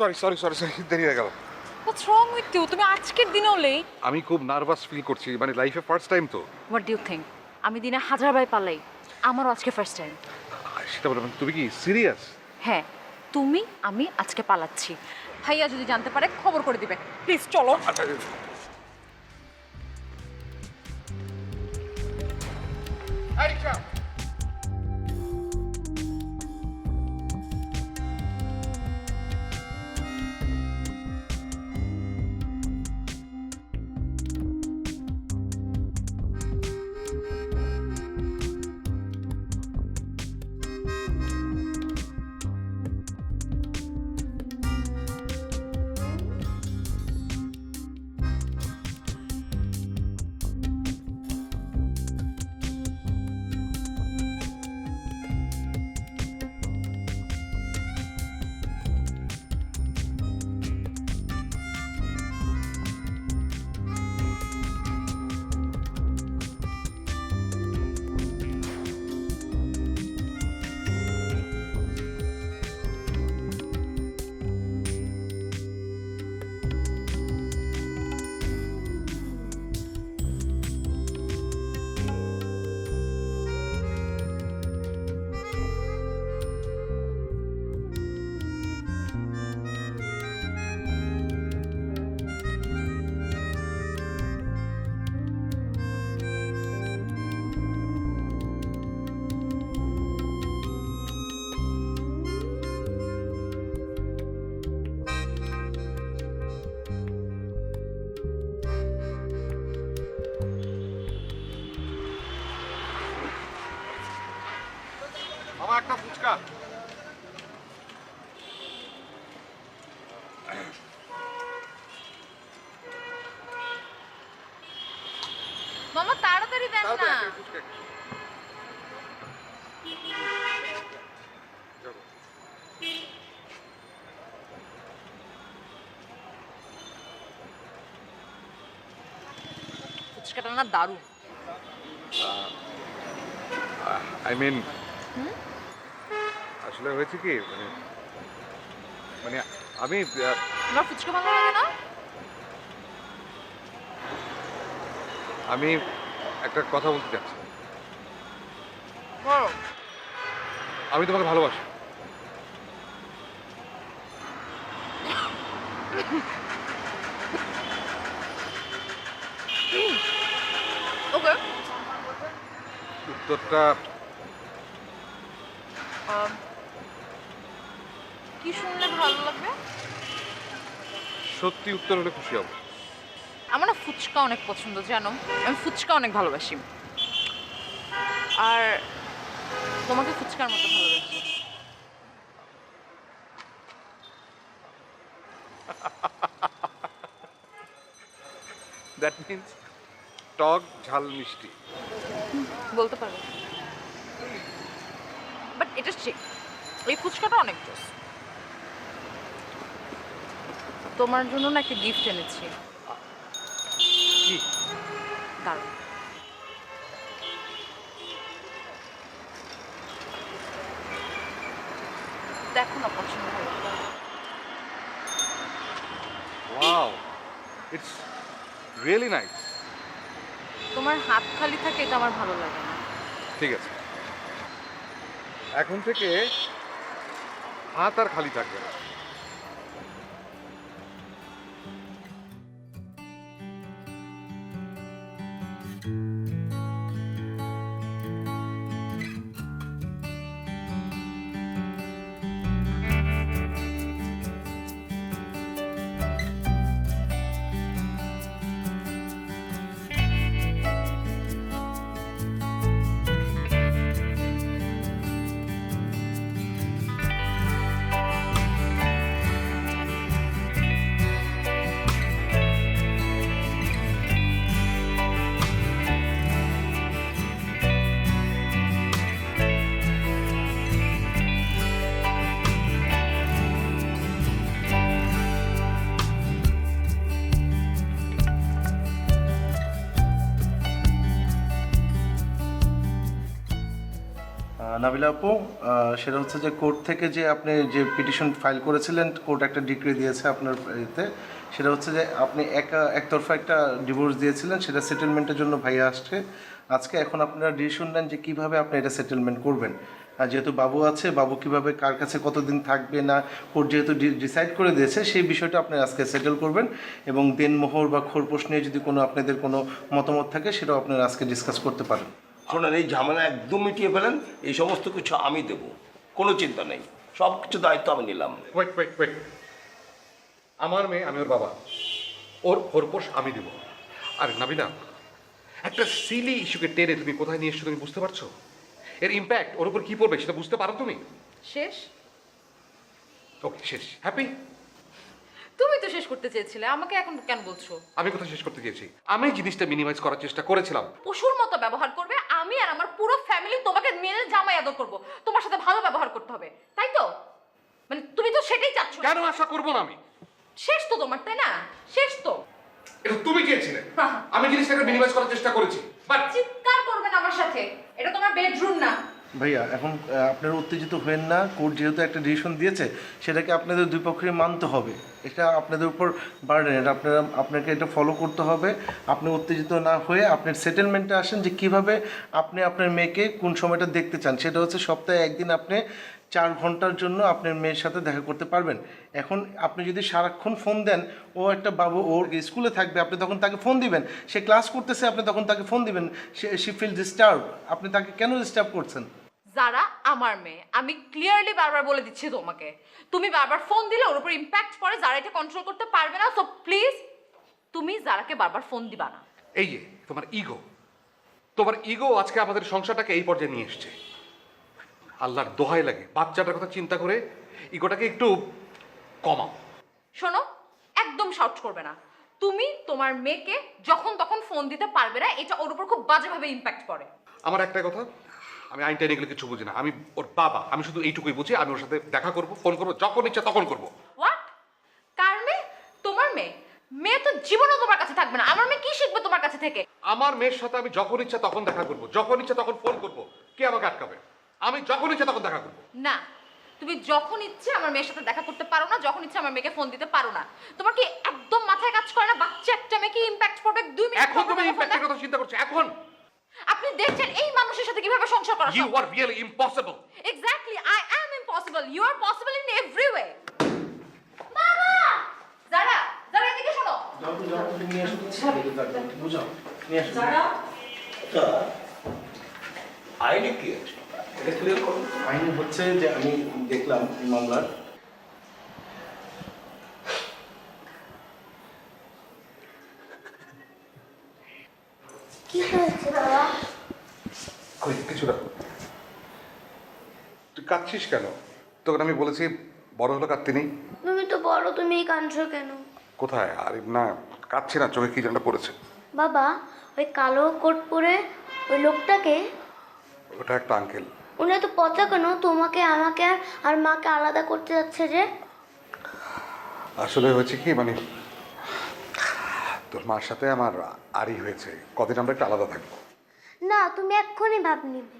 Sorry sorry sorry sorry, দেরি হয়ে গেল। হোয়াটস রং উইথ ইউ? তুমি আজকের দিনেও লেট। আমি খুব নার্ভাস ফিল করছি, মানে লাইফে ফার্স্ট টাইম তো। What do you think? আমি দিনে হাজার বার পালাই, আমারও আজকে ফার্স্ট টাইম। সেটা বলে তুমি কি সিরিয়াস? হ্যাঁ, তুমি আমি আজকে পালাচ্ছি। ভাইয়া যদি জানতে পারে খবর করে দিবে। প্লিজ চলো। আচ্ছা আমার একটা ফুচকা। মামা তাড়াতাড়ি দেন তাড়াতাড়ি না। একটা ফুচকা। যাবো। ফুচকাটা না দারুণ। আই মিন আসলে হয়েছে কি, মানে মানে আমি তোমার ফুচকা ভালো লাগে না? আমি একটা কথা বলতে চাচ্ছি। বলো। আমি তোমাকে ভালোবাসি। ওকে। উত্তরটা কি শুনলে ভালো লাগবে? সত্যি উত্তর হলে খুশি হব। আমার না ফুচকা অনেক পছন্দ, জানো? আমি ফুচকা অনেক ভালোবাসি, আর তোমাকে ফুচকার মতো ভালোবাসি। দ্যাট মিনস টক ঝাল মিষ্টি। বলতে পারো, বাট এটা ঠিক, এই ফুচকাটা অনেক জোস। তোমার জন্য না একটা গিফট এনেছি। কি? দাঁড়াও। দেখো না, পছন্দ হলো? Wow, it's really nice. তোমার হাত খালি থাকে, এটা আমার ভালো লাগে না। ঠিক আছে, এখন থেকে হাত আর খালি থাকবে না। নাবিলা আপু, সেটা হচ্ছে যে কোর্ট থেকে যে আপনি যে পিটিশন ফাইল করেছিলেন, কোর্ট একটা ডিক্রি দিয়েছে আপনার এতে। সেটা হচ্ছে যে আপনি একতরফা একটা ডিভোর্স দিয়েছিলেন, সেটা সেটেলমেন্টের জন্য ভাইয়া আসছে আজকে। এখন আপনারা ডিসিশন নেন যে কীভাবে আপনি এটা সেটেলমেন্ট করবেন। আর যেহেতু বাবু আছে, বাবু কীভাবে কার কাছে কতদিন থাকবে না, কোর্ট যেহেতু ডিসাইড করে দিয়েছে, সেই বিষয়টা আপনি আজকে সেটেল করবেন। এবং দেনমোহর বা খোরপোশ নিয়ে যদি কোনো আপনাদের কোনো মতামত থাকে, সেটাও আপনারা আজকে ডিসকাস করতে পারেন। শোনেন, এই ঝামেলা একদম মিটিয়ে ফেলেন। এই সমস্ত কিছু আমি দেব, কোনো চিন্তা নেই, সব কিছু দায়িত্ব আমি নিলাম। ওয়েট, আমার মেয়ে, আমি ওর বাবা, ওর খোরপোশ আমি দেব। আর নাবিলা, একটা সিলি ইস্যুকে টেনে তুমি কোথায় নিয়ে এসছো তুমি বুঝতে পারছো? এর ইম্প্যাক্ট ওর উপর কি পড়বে সেটা বুঝতে পারো তুমি? শেষ? ওকে, শেষ। হ্যাপি? তুমি তো শেষ করতে চেয়েছিলে, আমাকে এখন কেন বলছো? আমি কোথায় শেষ করতে চেয়েছি? আমি জিনিসটা মিনিমাইজ করার চেষ্টা করেছিলাম। পশুর মতো ব্যবহার করবে, আমি আর আমার পুরো ফ্যামিলি তোমাকে মেনে জামাই আদর করব, তোমার সাথে ভালো ব্যবহার করতে হবে, তাই তো? মানে তুমি তো সেটাই চাচ্ছ। কেন আশা করবো না আমি? শেষ তো তোমার, তাই না? শেষ তো। এটা তুমি চেয়েছিলে, আমি জিনিসটাকে মিনিমাইজ করার চেষ্টা করেছি। বাট চিৎকার করবেন আমার সাথে, এটা তোমার বেডরুম না। ভাইয়া, এখন আপনারা উত্তেজিত হবেন না। কোর্ট যেহেতু একটা ডিসিশন দিয়েছে, সেটাকে আপনাদের দুই পক্ষের মানতে হবে। এটা আপনাদের উপর বার্ডেন, এটা আপনাকে এটা ফলো করতে হবে। আপনি উত্তেজিত না হয়ে আপনার সেটেলমেন্টে আসেন যে কিভাবে আপনি আপনার মেয়েকে কোন সময়টা দেখতে চান। সেটা হচ্ছে সপ্তাহে একদিন আপনি 4 ঘন্টার জন্য আপনার মেয়ের সাথে দেখা করতে পারবেন। এখন আপনি যদি সারাক্ষণ ফোন দেন, ও একটা বাবু ওর স্কুলে থাকবে, আপনি তখন তাকে ফোন দিবেন। সে ক্লাস করতেছে, আপনি তখন তাকে ফোন দিবেন। She feel disturb. আপনি তাকে কেন ডিস্টার্ব করছেন? যারা আমার মেয়ে, আমি ক্লিয়ারলি বারবার বলে দিচ্ছি তোমাকে, তুমি বারবার ফোন দিলে ওর উপর ইম্প্যাক্ট পড়ে, যারা এটা কন্ট্রোল করতে পারবে না। সো প্লিজ তুমি যারাকে বারবার ফোন দিবা না। এই যে তোমার ইগো আজকে আমাদের সংসারটাকে এই পর্যায়ে নিয়ে এসছে। আল্লাহর দোহাই লাগে, বাচ্চাটার কথা চিন্তা করে ইগোটাকে একটু কমাও। শোনো, একদম শাউট করবে না। তুমি তোমার মেয়েকে যখন তখন ফোন দিতে পারবে না, এটা ওর উপর খুব বাজেভাবে ইম্প্যাক্ট পড়ে। আমার একটাই কথা, আমি আইন টাইন এগুলো কিছু বুঝি না। আমি ওর বাবা, আমি শুধু এইটুকুই বুঝি। আমি ওর সাথে দেখা করব, ফোন করবো, যখন ইচ্ছা তখন করবো। হোয়াট? কার মেয়ে? তোমার মেয়ে? মেয়ে তো জীবনও তোমার কাছে থাকবে না। আমার মেয়ে কি শিখবে তোমার কাছে থেকে? আমার মেয়ের সাথে আমি যখন ইচ্ছা তখন দেখা করব, যখন ইচ্ছা তখন ফোন করব। কে আমাকে আটকাবে? আমি যখন ইচ্ছা তখন দেখা করব। না, তুমি যখন ইচ্ছে আমার মেয়ের সাথে দেখা করতে পারো না, যখন ইচ্ছে আমার মেয়েকে ফোন দিতে পারো না। তোমার কি একদম মাথায় কাজ করে না? বাচ্চা একটা মেয়ে কি ইম্প্যাক্ট পড়বে 2 মিনিট? এখন তুমি ইম্প্যাক্টের কথা চিন্তা করছো এখন? আপনি দেখছেন এই মানুষের সাথে কিভাবে সংসার করা ইউ সম্ভব? আর really impossible. Exactly, I am impossible. You are possible in every way. বাবা! যারা এদিকে শোনো। যারা আইনে কি আছে এটা ক্লিয়ার করুন। আইন হচ্ছে যে আমি দেখলাম এই মামলার কি হয়েছে বাবা? কই কিছু না। তুই কাঁদছিস কেন? তোকে আমি বলেছি বড় হলো কাঁদতে নেই। তুমি তো বড়, তুমি এই কাঁদছো কেন? কোথায়? আরে না, কাঁদছি না, চোখে কি যেন পড়েছে। বাবা, ওই কালো কোট পরে ওই লোকটাকে? ওটা একটা আঙ্কেল। উনি তো পচা কেন? তোমাকে, আমাকে আর মাকে আলাদা করতে যাচ্ছে যে? আসলে হয়েছে কি, মানে তোর মার সাথে আমার আরই হয়েছে, কদিন আমরা একটু আলাদা থাকবো। না, তুমি এক্ষুনি ভাব নিবে।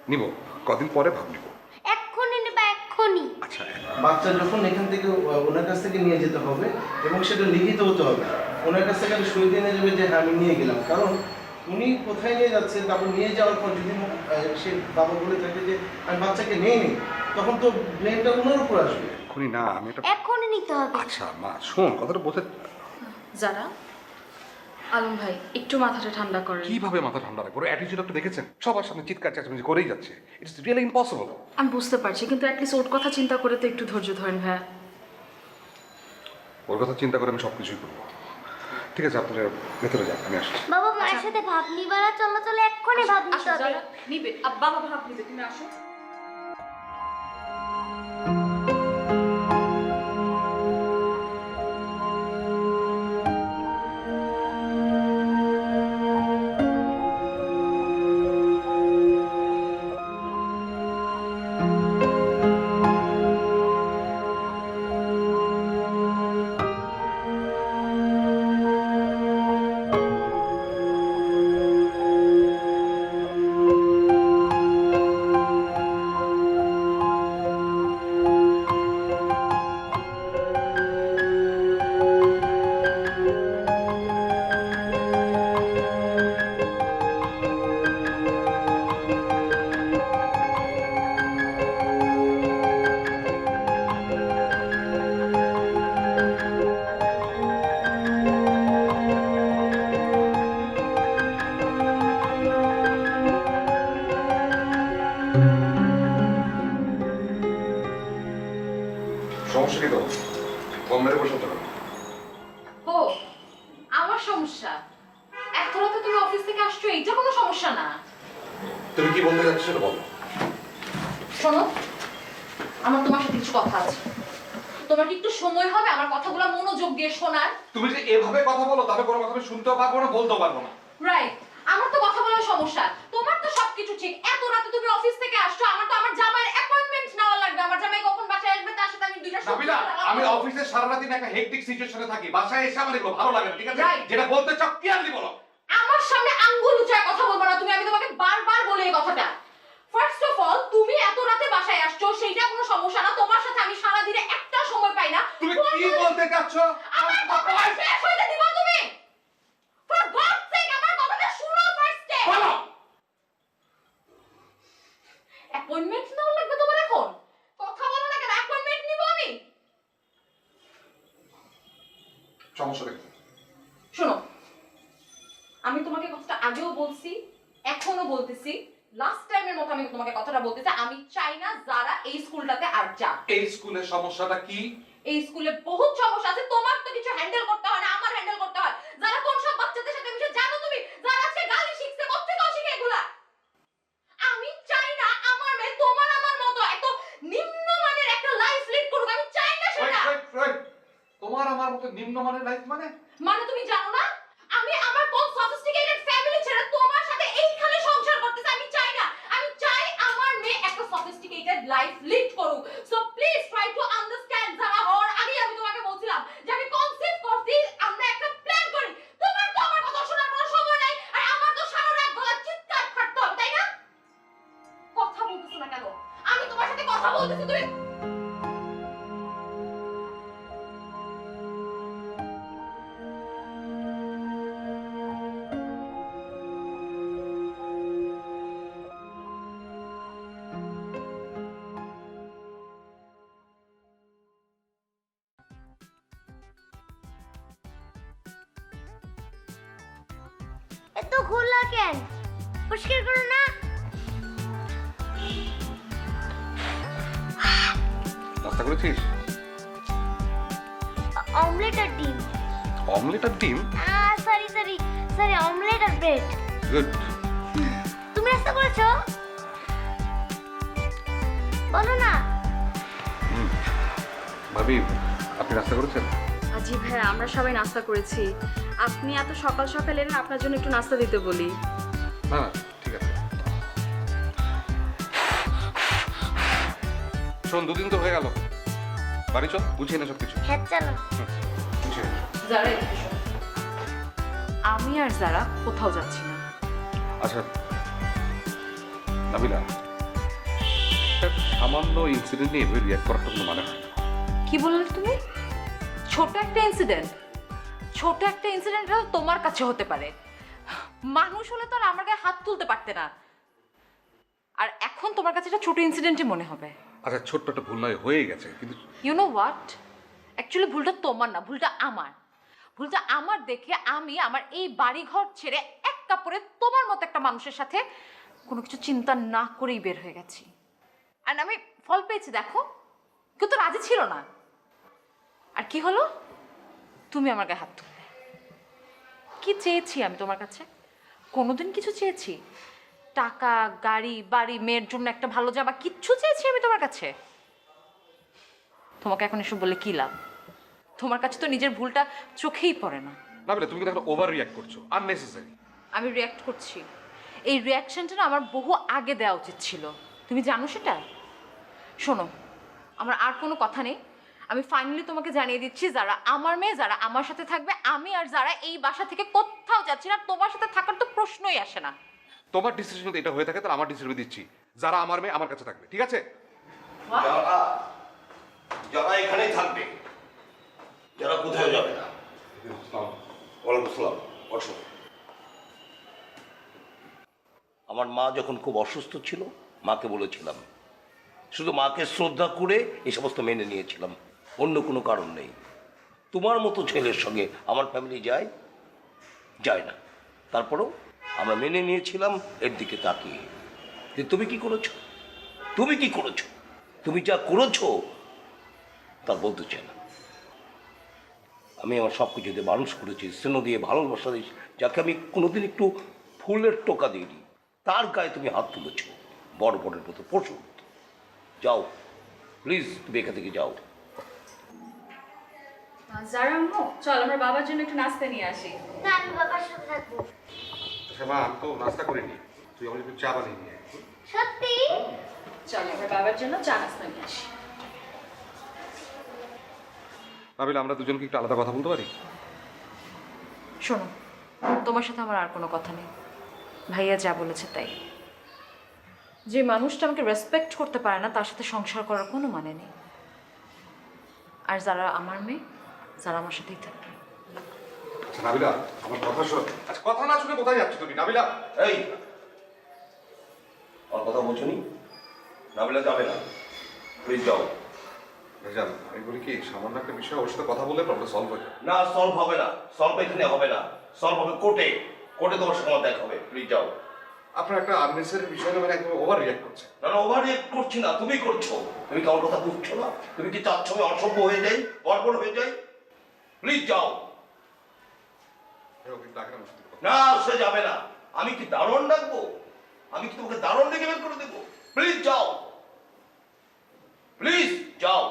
নিব, কদিন পরে ভাব নিব। এক্ষুনি নিবা, এক্ষুনি। আচ্ছা, বাচ্চা যখন এখান থেকে ওনার কাছ থেকে নিয়ে যেতে হবে এবং সেটা লিখিত হতে হবে। ওনার কাছ থেকে সই দিয়ে নিয়ে যাবে যে হ্যাঁ আমি নিয়ে গেলাম। কারণ উনি কোথায় নিয়ে যাচ্ছেন, তারপর নিয়ে যাওয়ার পর যদি সে বাবা বলে থাকে যে আমি বাচ্চাকে নিয়ে নিই, তখন তো ব্লেমটা ওনার উপর আসবে। এক্ষুনি না, আমি এটা। এক্ষুনি নিতে হবে। আচ্ছা মা শোন, কথাটা বলতে। যারা আলম ভাই একটু মাথাটা ঠান্ডা করেন। কিভাবে মাথা ঠান্ডা রাখবো? ওর অ্যাটিটিউড আপনি দেখেছেন? সবার সামনে চিৎকার চেঁচামেচি করেই যাচ্ছে। It's really impossible. আমি বুঝতে পারছি, কিন্তু অ্যাটলিস্ট ওর কথা চিন্তা করে তো একটু ধৈর্য ধরেন ভাইয়া। ওর কথা চিন্তা করে আমি সব কিছুই করবো। ঠিক আছে, আপনারা ভেতরে যান, আমি আসছি। বাবা, মায়ের সাথে ভাব নিবা না? চলো চলো, এক্ষুনি ভাব নিতে আচ্ছা, হবে। যারা নিবে বাবা ভাব নিবে, তুমি আসো। সমস্যা কি তো কম মেরে বসে তো ও আমার সমস্যা, এত রাতে তুমি অফিস থেকে আসছো, এইটা কোনো সমস্যা না। তুমি কি বলতে যাচ্ছ সেটা বলো। শোনো, আমার তোমার সাথে কিছু কথা আছে। তোমার কি একটু সময় হবে আমার কথাগুলো মনোযোগ দিয়ে শোনার? তুমি যদি এভাবে কথা বলো তাহলে কোনো কথা আমি শুনতেও পারবো না, বলতেও পারবো না। রাইট, আমার তো কথা বলার সমস্যা, তোমার তো সবকিছু ঠিক। এত রাতে তুমি অফিস থেকে আসছো, আমার তো আমার জামাইয়ের অ্যাপয়েন্টমেন্ট নেওয়া লাগবে। আমার জামাই কখন বাসায় আসবে তার সাথে আমি দুইটা নাবিলা, আমি অফিসে সারা রাত একটা হেক্টিক সিচুয়েশনে থাকি, বাসায় এসে আমার এগুলো ভালো লাগে না, ঠিক আছে? Right. যেটা বলতে চাও ক্লিয়ারলি বলো। আমার সামনে আঙ্গুল উঁচায় কথা বলবো না তুমি, আমি তোমাকে বারবার বলে এই কথাটা। ফার্স্ট অফ অল, তুমি এত রাতে বাসায় আসছো সেইটা কোনো সমস্যা না, তোমার সাথে আমি সারা দিনে একটা সময় পাই না। তুমি কি বলতে চাচ্ছ? আমার কথাটা শেষ হইতে দিবা তুমি? ফর গডস সেক আমার কথাটা শুনো ফার্স্টে। বলো। অ্যাপয়েন্টমেন্ট নেওয়া লাগবে তোমার এখন? কথা বলো না কেন? অ্যাপয়েন্টমেন্ট নিব আমি? সমস্যা দেখো। শোনো, আমি তোমাকে কথাটা আগেও বলছি, এখনো বলতেছি, লাস্ট টাইমের মতো আমি তোমাকে কথাটা বলতেছি, আমি চাই না যারা এই স্কুলটাতে আর যাক। এই স্কুলের সমস্যাটা কি? এই স্কুলে বহুত সমস্যা আছে, তোমার তো কিছু হ্যান্ডেল করতে হয় না, আমার হ্যান্ডেল করতে হয়। যারা কোন সব বাচ্চাদের সাথে মিশে জানো তুমি, যারা আজকে গালি শিখছে, কোত্থেকে শিখে এগুলা? আমি চাই না আমার মেয়ে তোমার আমার মতো এত নিম্নমানের একটা লাইফ লিড করুক, আমি চাই না সেটা। Wait. তোমার আমার মতো নিম্নমানের লাইফ মানে? মানে তুমি জানো না আমি আমার কোন সফিস্টিকেটেড ফ্যামিলি ছেড়ে তোমার সাথে এইখানে সংসার করতেছি? আমি চাই না, আমি চাই আমার মেয়ে একটা সফিস্টিকেটেড লাইফ লিড করুক। So please try to understand. যারা হওয়ার আগে আমি তোমাকে বলছিলাম যে আমি কনসেপ্ট করছি, আমরা একটা প্ল্যান করি। তোমার তো আমার কথা শোনার কোনো সময় নাই, আর আমার তো সারা রাত গলা চিৎকার কাটতে হবে, তাই না? কথা বলতেছো না কেন? আমি তোমার সাথে কথা বলতেছি, তুমি এত খোলা কেন? পরিষ্কার করো না। নাস্তা করেছিস? অমলেট আর ডিম। অমলেট আর ডিম? সরি অমলেট আর ব্রেড। গুড। তুমি নাস্তা করেছো? বলো না। ভাবি, আপনি নাস্তা করেছেন? জি ভাইয়া, আমরা সবাই নাস্তা করেছি। আপনি এত সকাল সকাল এলেন, আপনার জন্য একটু নাস্তা দিতে বলি। না ঠিক আছে। শোন, দুদিন তো হয়ে গেল, বাড়ি চল, বুঝিয়ে না সব কিছু। হ্যাঁ চলো। বুঝিয়ে নে। যারা এদিকে এসো। আমি আর যারা কোথাও যাচ্ছি না। আচ্ছা নাবিলা, একটা সামান্য ইনসিডেন্ট নিয়ে এভাবে রিয়াক্ট করার কোনো মানে হয় না। কি বললে তুমি? ছোট একটা ইনসিডেন্ট? ছোট একটা ইনসিডেন্ট তোমার কাছে হতে পারে, মানুষ হলে তো আর আমার গায়ে হাত তুলতে পারতে না। আর এখন তোমার কাছে এটা ছোট ইনসিডেন্টই মনে হবে। আচ্ছা, ছোট্ট একটা ভুল নয়, হয়ে গেছে, কিন্তু ইউ নো হোয়াট, অ্যাকচুয়ালি ভুলটা তোমার না, ভুলটা আমার। ভুলটা আমার দেখে আমি আমার এই বাড়িঘর ছেড়ে এক কাপড়ে তোমার মতো একটা মানুষের সাথে কোনো কিছু চিন্তা না করেই বের হয়ে গেছি। আর আমি ফল পেয়েছি, দেখো, কেউ তো রাজি ছিল না। আর কি হলো? তুমি আমার গায়ে হাত তুললে। কি চেয়েছি আমি তোমার কাছে? কোনোদিন কিছু চেয়েছি? টাকা, গাড়ি, বাড়ি, মেয়ের জন্য একটা ভালো জামা, কিচ্ছু চেয়েছি আমি তোমার কাছে? তোমাকে এখন এসব বলে কি লাভ? তোমার কাছে তো নিজের ভুলটা চোখেই পড়ে না। নাবিলা, তুমি কিন্তু একটা ওভার রিয়াক্ট করছো, আননেসেসারি। আমি রিয়াক্ট করছি, এই রিয়াকশনটা না আমার বহু আগে দেওয়া উচিত ছিল, তুমি জানো সেটা? শোনো, আমার আর কোনো কথা নেই, আমি ফাইনালি তোমাকে জানিয়ে দিচ্ছি, যারা আমার মেয়ে, যারা আমার সাথে থাকবে, আমি আর যারা এই বাসা থেকে কোথাও যাচ্ছি না। তোমার সাথে থাকার তো প্রশ্নই আসে না। তোমার ডিসিশন যদি এটা হয়ে থাকে তাহলে আমার ডিসিশন দিচ্ছি, যারা আমার মেয়ে আমার কাছে থাকবে, ঠিক আছে? যারা এখানেই থাকবে, যারা কোথাও যাবে না। ওয়ালাইকুম আসসালাম। বসো। আমার মা যখন খুব অসুস্থ ছিল, মাকে বলেছিলাম, শুধু মাকে শ্রদ্ধা করে এই সমস্ত মেনে নিয়েছিলাম, অন্য কোনো কারণ নেই। তোমার মতো ছেলের সঙ্গে আমার ফ্যামিলি যায় না, তারপরেও আমরা মেনে নিয়েছিলাম এর দিকে তাকিয়ে। যে তুমি কি করেছো, তুমি কি করেছো, তুমি যা করেছো তা বলতে চাই না। আমি আমার সব কিছুতে মানুষ করেছি, স্নেহ দিয়ে, ভালোবাসা দিয়েছি, যাকে আমি কোনোদিন একটু ফুলের টোকা দিইনি, তার গায়ে তুমি হাত তুলেছ বড় বড়ের মতো, পশুর মতো। যাও প্লিজ, তুমি এখান থেকে যাও। যারা আম্মু, চল আমরা বাবার জন্য একটু নাস্তা নিয়ে আসি। না আমি বাবার সাথে থাকবো। মা আমি তো নাস্তা করিনি, তুই আমার একটু চা বানিয়ে নিয়ে আয়। সত্যি? চল আমরা বাবার জন্য চা নাস্তা নিয়ে আসি। নাবিলা, আমরা দুজনকে একটু আলাদা কথা বলতে পারি? শোনো, তোমার সাথে আমার আর কোনো কথা নেই। ভাইয়া যা বলেছে তাই। যে মানুষটা আমাকে রেসপেক্ট করতে পারে না তার সাথে সংসার করার কোনো মানে নেই। আর যারা আমার মেয়ে, যারা আমার সাথেই থাকবে। আচ্ছা নাবিলা, আমার কথা শোন। আচ্ছা কথা না শুনে কোথায় যাচ্ছ তুমি নাবিলা? এই, আমার কথা বলছো নি? নাবিলা যাবে না, প্লিজ যাও। ভাইজান, আমি বলি কি, সামান্য একটা বিষয় ওর সাথে কথা বললে প্রবলেম সলভ হয়ে যাবে। না, সলভ হবে না, সলভ এখানে হবে না, সলভ হবে কোর্টে। কোর্টে তোমার সঙ্গে দেখা হবে, প্লিজ যাও। আপনার একটা আননেসেসারি বিষয় না, মানে একদম ওভার রিঅ্যাক্ট করছে। না না, ওভার রিঅ্যাক্ট করছি না, তুমি করছো। তুমি কি আমার কথা বুঝছো না? তুমি কি চাচ্ছ আমি অসভ্য হয়ে যাই, গড়বড় হয়ে যাই? প্লিজ যাও। ওকে ডাকেন আমার সাথে কথা। না, সে যাবে না। আমি কি দারোয়ান ডাকবো? আমি কি তোমাকে দারোয়ান ডেকে বের করে দেবো? প্লিজ যাও, প্লিজ যাও।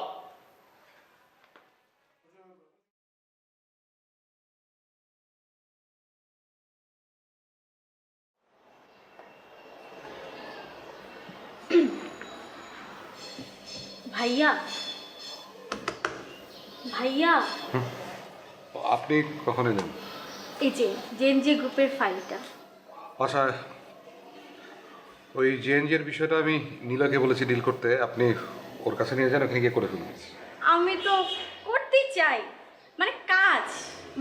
ভাইয়া, ভাইয়া, আপনি কখন এলেন? এই যে জেএনজি গ্রুপের ফাইলটা। বাসায় ওই জেএনজির বিষয়টা আমি নীলাকে বলেছি ডিল করতে, আপনি ওর কাছে নিয়ে যান, ওখানে গিয়ে করে ফেলুন। আমি তো করতেই চাই, মানে কাজ,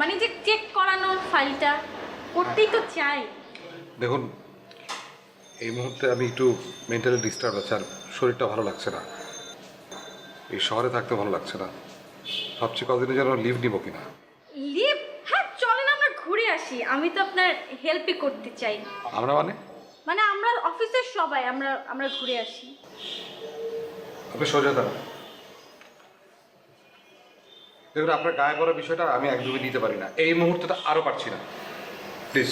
মানে যে চেক করানোর ফাইলটা করতেই তো চাই। দেখুন, এই মুহূর্তে আমি একটু মেন্টালি ডিস্টার্ব আছে, আর শরীরটা ভালো লাগছে না, এই শহরে থাকতে ভালো লাগছে না। ভাবছি কদিনে যেন লিভ নিব কিনা। লিভ? হ্যাঁ চলেন আমরা ঘুরে আসি, আমি তো আপনার হেল্পই করতে চাই। আমরা মানে? মানে আমরা অফিসের সবাই আমরা ঘুরে আসি। আপনি সোজা দাঁড়ান। দেখুন, আপনার গায়ে পড়ার বিষয়টা আমি একদমই নিতে পারি না, এই মুহূর্তটা আরও পারছি না। প্লিজ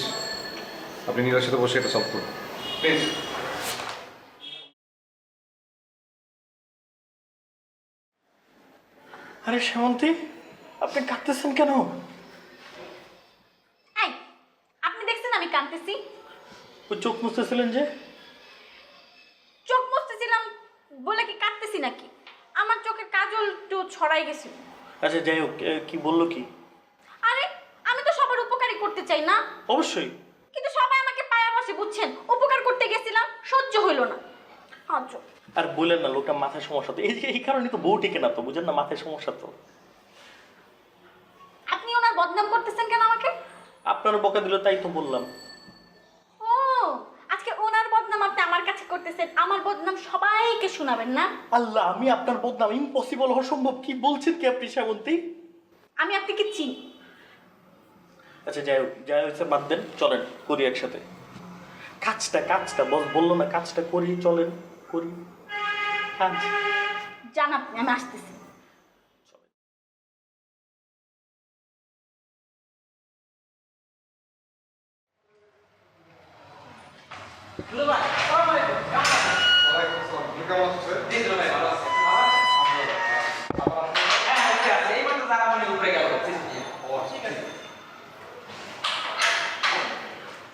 আপনি নীলার সাথে বসে এটা সলভ করুন প্লিজ। আরে শ্যামন্তী, আপনি কাঁদতেছেন কেন? এই, আপনি দেখছেন আমি কাঁদতেছি? ওই চোখ মুছতেছিলেন যে? চোখ মুছতেছিলাম বলে কি কাঁদতেছি নাকি? আমার চোখে কাজল একটু ছড়াই গেছিল। আচ্ছা যাই হোক, কি বললো কি? আরে আমি তো সবার উপকারই করতে চাই না? অবশ্যই। কিন্তু সবাই আমাকে পায়া বসে, বুঝছেন? উপকার করতে গেছিলাম, সহ্য হইল না। আচ্ছা আর বললেন না লোকটা মাথায় সমস্যা, তো এই কারণে তো বউ টিকে না, তো বুঝেন না, মাথায় সমস্যা তো। আপনি ওনার বদনাম করতেছেন কেন আমাকে? আপনার বকা দিল তাই তো বললাম। ও আজকে ওনার বদনাম আপনি আমার কাছে করতেছেন, আমার বদনাম সবাইকে শোনাবেন না? আল্লাহ, আমি আপনার বদনাম? ইম্পসিবল, অসম্ভব। কি বলছেন কি আপনি শ্যামন্তী? আমি আপনাকে চিনি। আচ্ছা যাই হোক, যাই হয়েছে বাদ দেন, চলেন করি একসাথে কাজটা বস বললো না, কাজটা করি, চলেন করি কাজ। জান আপনি, আমি আসতেছি।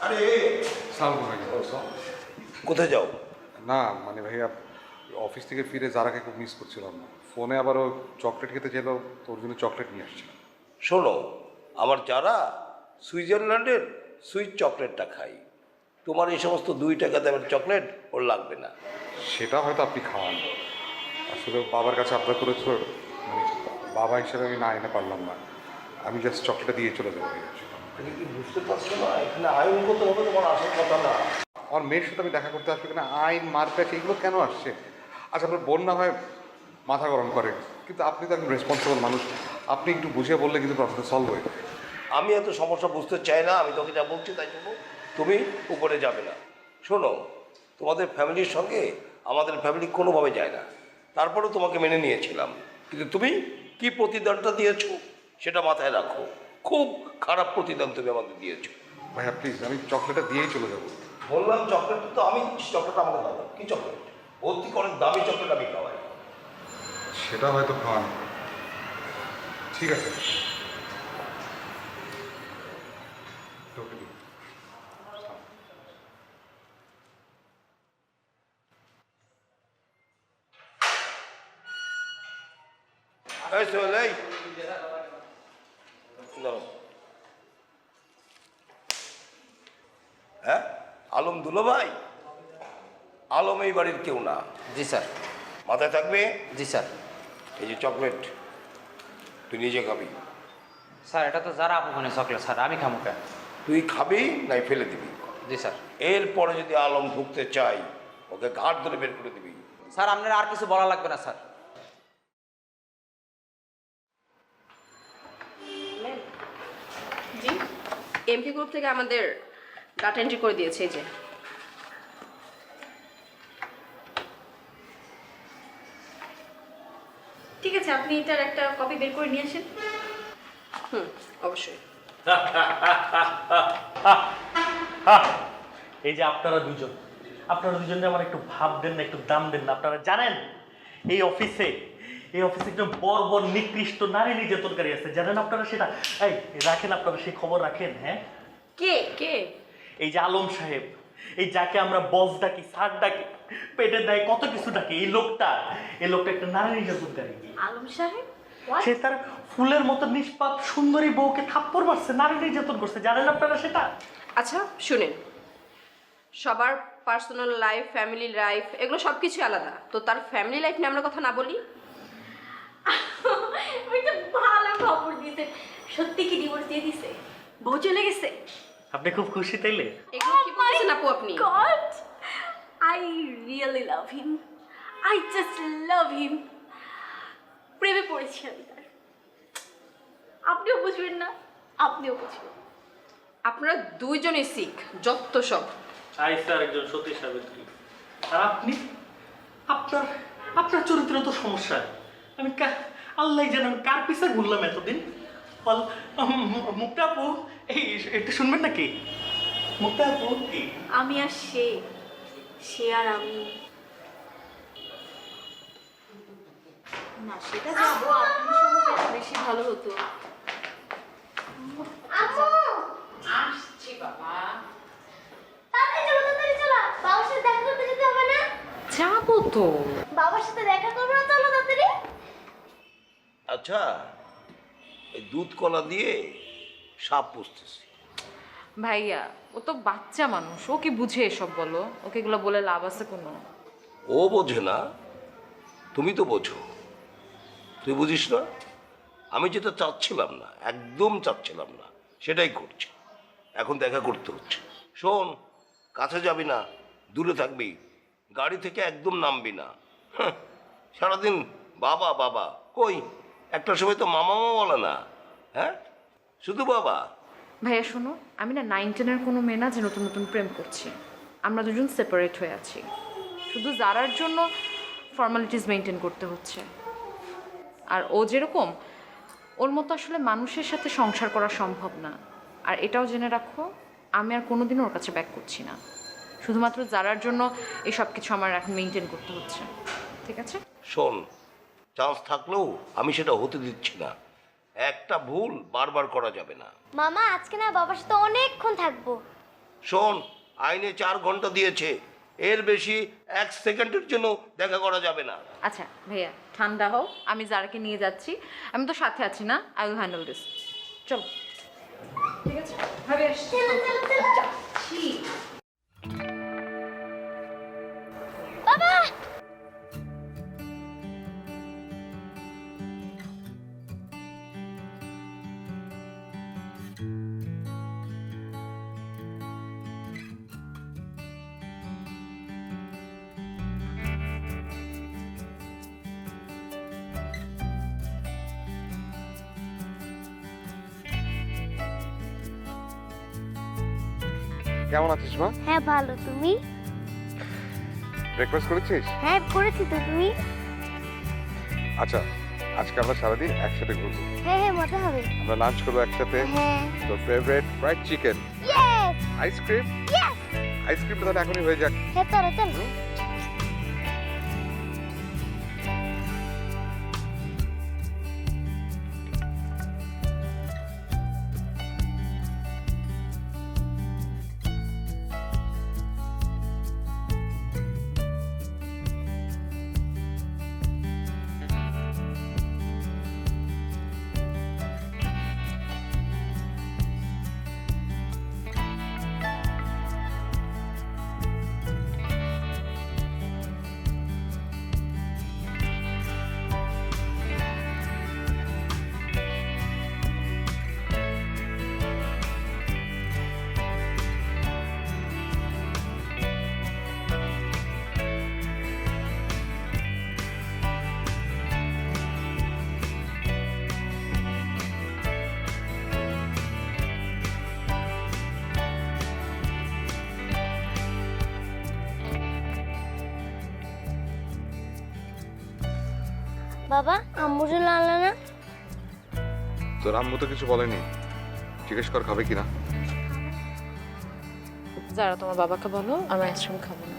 আরে কোথায় যাও? না মানে ভাইয়া, অফিস থেকে ফিরে যারাকে খুব মিস করছিলাম, ফোনে আবারও চকলেট খেতে চাইলো, তোর জন্য চকলেট নিয়ে আসছি। শোনো, আমার যারা সুইজারল্যান্ডের সুইট চকলেটটা খাই, তোমার এই সমস্ত 2 টাকা দামের চকলেট ওর লাগবে না। সেটা হয়তো আপনি খাওয়ান, আসলে বাবার কাছে আবদার করেছো, মানে বাবা হিসেবে আমি না এনে পারলাম না, আমি জাস্ট চকলেটটা দিয়ে চলে যাবো। তুমি কি বুঝতে পারছো না? এখানে আইনগতভাবে তোমার আসার কথা না। আমার মেয়ের সাথে আমি দেখা করতে আসবে কিনা, আইন মারপ্যাচ এগুলো কেন আসছে? আচ্ছা আপনার বোন না হয় মাথা গরম করে, কিন্তু আপনি তো একজন রেসপন্সিবল মানুষ, আপনি একটু বুঝিয়ে বললে কিন্তু প্রবলেমটা সলভ হয়ে যাবে। আমি এত সমস্যা বুঝতে চাই না, আমি তোকে যা বলছি তাই জন্য তুমি উপরে যাবে না। শোনো, তোমাদের ফ্যামিলির সঙ্গে আমাদের ফ্যামিলি কোনোভাবে যায় না, তারপরেও তোমাকে মেনে নিয়েছিলাম। কিন্তু তুমি কি প্রতিদানটা দিয়েছো সেটা মাথায় রাখো। খুব খারাপ প্রতিদান তুমি আমাকে দিয়েছো। ভাইয়া প্লিজ, আমি চকলেটটা দিয়েই চলে যাবো। বললাম চকলেট তো আমি দিচ্ছি, চকলেট আমাকে দাও। কি চকলেট? ভর্তি করেন দামি চকলেট আমি খাওয়াই। সেটা হয়তো খাওয়ান। ঠিক আছে, তোকে দিই। এই সোহেল, এই দাঁড়াও। হ্যাঁ, আলম দুলো ভাই? আলম এই বাড়ির কেউ না। জি স্যার। মাথায় থাকবে। জি স্যার। এই যে চকলেট, তুই নিজে খাবি। স্যার এটা তো যারা আপনি চকলেট স্যার, আমি খামো কেন? তুই খাবি নাই ফেলে দিবি। জি স্যার। এরপরে যদি আলম ঢুকতে চাই ওকে ঘাট ধরে বের করে দিবি। স্যার আপনার আর কিছু বলা লাগবে না স্যার। জি, এমপি গ্রুপ থেকে আমাদের ডাটা এন্ট্রি করে দিয়েছে। এই যে ঠিক আছে, আপনি এটার একটা কপি বের করে নিয়ে আসেন। অবশ্যই। এই যে আপনারা দুজনে আমার একটু ভাব দেন না, একটু দাম দেন না। আপনারা জানেন এই অফিসে একজন বর্বর নিকৃষ্ট নারী নির্যাতনকারী আছে, জানেন আপনারা সেটা? এই রাখেন, আপনারা সেই খবর রাখেন। হ্যাঁ, কে কে? এই যে আলম সাহেব, এই যাকে আমরা বস ডাকি, স্যার ডাকি, পেটে দেয় কত কিছু ডাকি, এই লোকটা একটা নারী নির্যাতনকারী। আলম সাহেব? সে তার ফুলের মতো নিষ্পাপ সুন্দরী বউকে থাপ্পড় মারছে, নারী নির্যাতন করছে, জানেন আপনারা সেটা? আচ্ছা শুনেন, সবার পার্সোনাল লাইফ, ফ্যামিলি লাইফ, এগুলো সব কিছুই আলাদা। তো তার ফ্যামিলি লাইফ নিয়ে আমরা কথা না বলি। ওইটা ভালো খবর দিয়েছে। সত্যি কি ডিভোর্স দিয়ে দিছে? বউ চলে গেছে? আপনি খুব খুশি তাইলে? এগুলো কি বলছেন আপু আপনি? God, I really love him. I just love him. প্রেমে পড়েছি আমি তার। আপনিও বুঝবেন না, আপনিও বুঝবেন। আপনারা দুইজনই শিখ, যত সব। স্যার একজন সতী সাবিত্রী, আর আপনি আপনার চরিত্র তো সমস্যা। আমি আল্লাহ জানেন কার পিছে ঘুরলাম এতদিন। মুক্তা আপু, এই একটু শুনবেন নাকি? মুক্তা আপু কি আমি আর সে আর আমি না, সেটা যাবো আপনি সহ বেশি ভালো হতো। আসছি বাবা। বাবার সাথে দেখা করতে যেতে হবে না? যাবো তো। বাবার সাথে দেখা করবো না, চলো তাড়াতাড়ি। আচ্ছা, এই দুধ কলা দিয়ে সাপ পুষতেছি। ভাইয়া ও তো বাচ্চা মানুষ, ও কি বুঝে এসব? বলো, ওকে এগুলো বলে লাভ আছে কোনো? ও বোঝে না, তুমি তো বোঝো। তুই বুঝিস না? আমি যেটা চাচ্ছিলাম না, একদম চাচ্ছিলাম না, সেটাই করছি। এখন দেখা করতে হচ্ছে। শোন, কাছে যাবি না, দূরে থাকবি, গাড়ি থেকে একদম নামবি না। হ্যাঁ, সারাদিন বাবা বাবা, কই একটা সময় তো মামাও বলে না। হ্যাঁ, শুধু বাবা। ভাইয়া শোনো, আমি না 9-10-এর কোনো মেয়ে না যে নতুন নতুন প্রেম করছি। আমরা দুজন সেপারেট হয়ে আছি, শুধু যারার জন্য ফর্মালিটিস মেনটেন করতে হচ্ছে। আর ও যেরকম, ওর মতো আসলে মানুষের সাথে সংসার করা সম্ভব না। আর এটাও জেনে রাখো, আমি আর কোনোদিনও ওর কাছে ব্যাক করছি না। শুধুমাত্র যারার জন্য এই সব কিছু আমার এখন মেনটেন করতে হচ্ছে। ঠিক আছে? শোন, চান্স থাকলেও আমি সেটা হতে দিচ্ছি না। একটা ভুল বারবার করা যাবে না। মামা আজকে না বাবার সাথে অনেকক্ষণ থাকবো। শোন, আইনে 4 ঘন্টা দিয়েছে, এর বেশি 1 সেকেন্ডের জন্য দেখা করা যাবে না। আচ্ছা ভাইয়া ঠান্ডা হও, আমি যারাকে নিয়ে যাচ্ছি, আমি তো সাথে আছি না, আই উইল হ্যান্ডেল দিস। চলো। ঠিক আছে ভাবি, আসছি। যাচ্ছি। বাবা কেমন আছিস মা? হ্যাঁ ভালো, তুমি? ব্রেকফাস্ট করেছিস? হ্যাঁ করেছি তো, তুমি? আচ্ছা, আজকে আমরা সারাদিন একসাথে ঘুরবো, হ্যাঁ হ্যাঁ মজা হবে। আমরা লাঞ্চ করবো একসাথে, হ্যাঁ তোর favourite fried chicken, yes ice cream, yes আইসক্রিমটা তাহলে এখনই হয়ে যাক। হ্যাঁ চলো চলো। বাবা আম্মু জন্য আনলে না? তোর আম্মু তো কিছু বলেনি, জিজ্ঞেস কর খাবে কিনা। যারা তোমার বাবাকে বলো আমি আইসক্রিম খাবো না।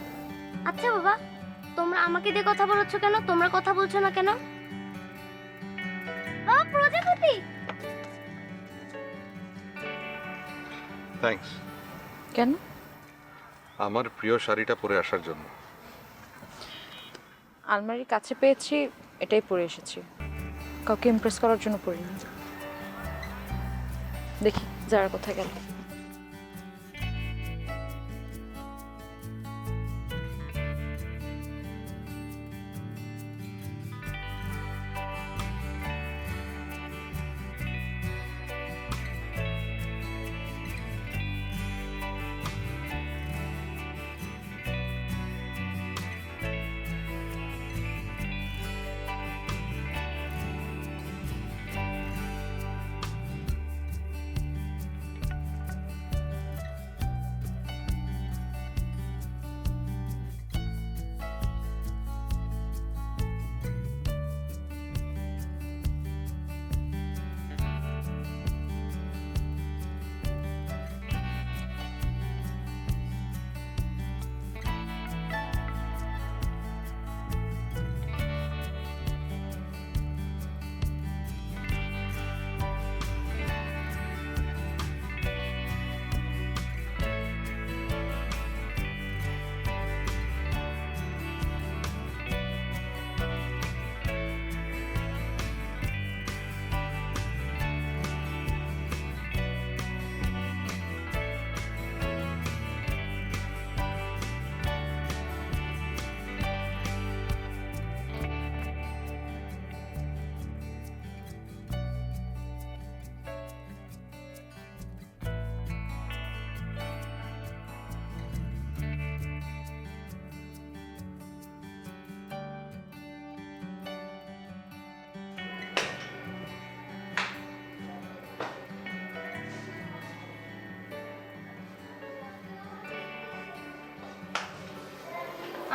আচ্ছা বাবা, তোমরা আমাকে দিয়ে কথা বলছো কেন? তোমরা কথা বলছো না কেন? বাবা প্রজাপতি। থ্যাঙ্কস কেন? আমার প্রিয় শাড়িটা পরে আসার জন্য। আলমারির কাছে পেয়েছি, এটাই পরে এসেছি। কাউকে ইমপ্রেস করার জন্য পরিনি। দেখি যারা কোথায় গেল।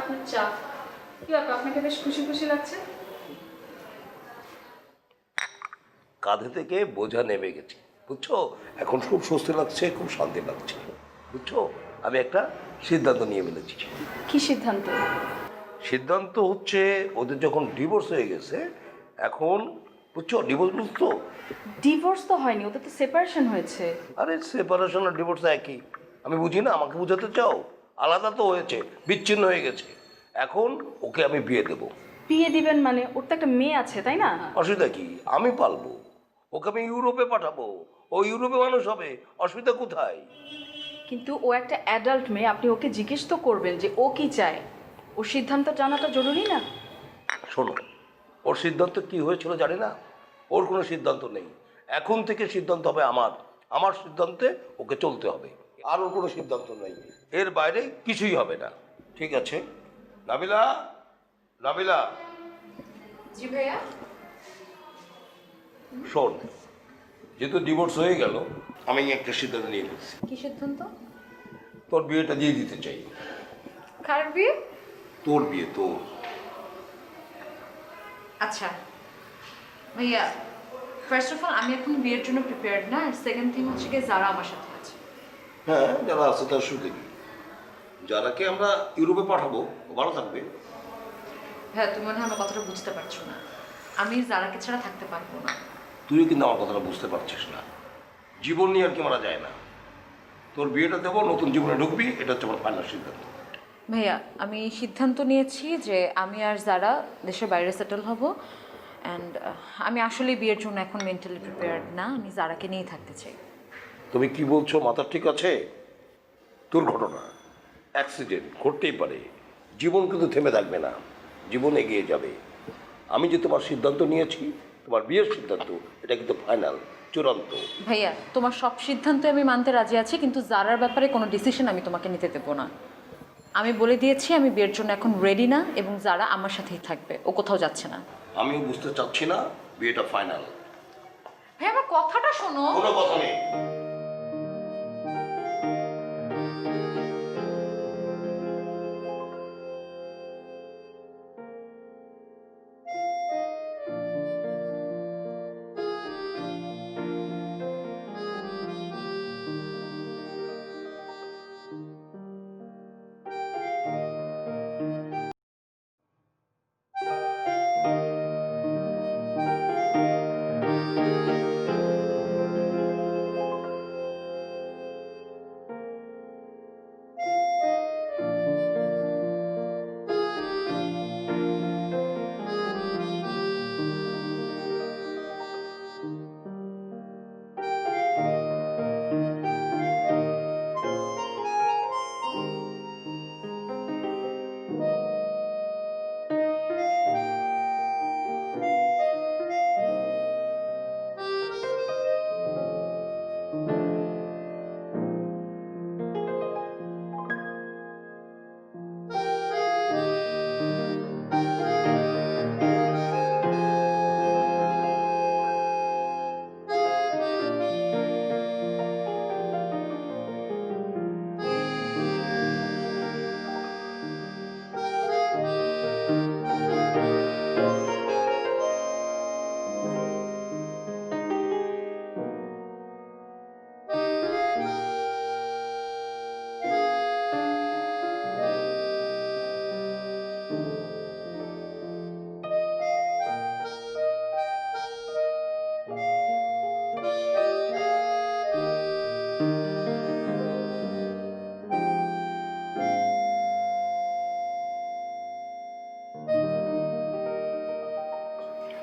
আপনার চা। কি ব্যাপার, আপনাকে বেশ খুশি খুশি লাগছে? কাঁধে থেকে বোঝা নেমে গেছে, বুঝছো? এখন খুব স্বস্তি লাগছে, খুব শান্তি লাগছে, বুঝছো? আমি একটা সিদ্ধান্ত নিয়ে ফেলেছি। কি সিদ্ধান্ত? সিদ্ধান্ত হচ্ছে ওদের যখন ডিভোর্স হয়ে গেছে, এখন বুঝছো, ডিভোর্স বুঝতো? ডিভোর্স তো হয়নি, ওদের তো সেপারেশন হয়েছে। আরে সেপারেশন আর ডিভোর্স একই। আমি বুঝি না, আমাকে বোঝাতে চাও? আলাদা তো হয়েছে, বিচ্ছিন্ন হয়ে গেছে। এখন ওকে আমি বিয়ে দেবো। বিয়ে দিবেন মানে? ওর তো একটা মেয়ে আছে, তাই না? অসুবিধা কি? আমি পালবো ওকে, আমি ইউরোপে পাঠাবো, ও ইউরোপে মানুষ হবে, অসুবিধা কোথায়? কিন্তু ও একটা অ্যাডাল্ট মেয়ে, আপনি ওকে জিজ্ঞেস তো করবেন যে ও কি চায়। ওর সিদ্ধান্ত জানাটা জরুরি না? শোনো, ওর সিদ্ধান্ত কি হয়েছিল জানি না, ওর কোনো সিদ্ধান্ত নেই। এখন থেকে সিদ্ধান্ত হবে আমার, আমার সিদ্ধান্তে ওকে চলতে হবে। আর ওর কোনো সিদ্ধান্ত নেই, এর বাইরে কিছুই হবে না, ঠিক আছে? নাবিলা, নাবিলা। জি ভাইয়া। শোন, যেহেতু ডিভোর্স হয়ে গেল, আমি একটা সিদ্ধান্ত নিয়ে নিচ্ছি। কি সিদ্ধান্ত? তোর বিয়েটা দিয়ে দিতে চাই। কার বিয়ে? তোর বিয়ে, তোর। আচ্ছা, ভাইয়া ফার্স্ট অফ অল আমি এখন বিয়ের জন্য প্রিপেয়ার্ড না, আর সেকেন্ড থিং হচ্ছে কি যারা আমার সাথে আছে। হ্যাঁ, যারা আছে তার সুখে কি, যারাকে আমরা ইউরোপে পাঠাবো ভালো থাকবে। হ্যাঁ, তুমি মনে হয় আমার কথাটা বুঝতে পারছো না। আমি যারাকে ছাড়া থাকতে পারবো না। তুইও কিন্তু আমার কথাটা বুঝতে পারছিস না। জীবন নিয়ে আর কি মারা যায় না। তোর বিয়েটা দেবো, নতুন জীবনে ঢুকবি, এটা হচ্ছে আমার ফাইনাল সিদ্ধান্ত। ভাইয়া আমি সিদ্ধান্ত নিয়েছি যে আমি আর যারা দেশের বাইরে সেটেল হব, অ্যান্ড আমি আসলে বিয়ের জন্য এখন মেন্টালি প্রিপেয়ার্ড না। আমি যারাকে নিয়েই থাকতে চাই। তুমি কি বলছো, মাথা ঠিক আছে? তোর ঘটনা অ্যাক্সিডেন্ট ঘটতেই পারে, জীবন কিন্তু থেমে থাকবে না, জীবন এগিয়ে যাবে। আমি যে তোমার সিদ্ধান্ত নিয়েছি, তোমার বিয়ের সিদ্ধান্ত, এটা কিন্তু ফাইনাল, চূড়ান্ত। ভাইয়া তোমার সব সিদ্ধান্ত আমি মানতে রাজি আছি, কিন্তু যারার ব্যাপারে কোনো ডিসিশন আমি তোমাকে নিতে দেবো না। আমি বলে দিয়েছি আমি বিয়ের জন্য এখন রেডি না, এবং যারা আমার সাথেই থাকবে, ও কোথাও যাচ্ছে না। আমিও বুঝতে চাচ্ছি না, বিয়েটা ফাইনাল। ভাই আমার কথাটা শোনো। কোনো কথা নেই।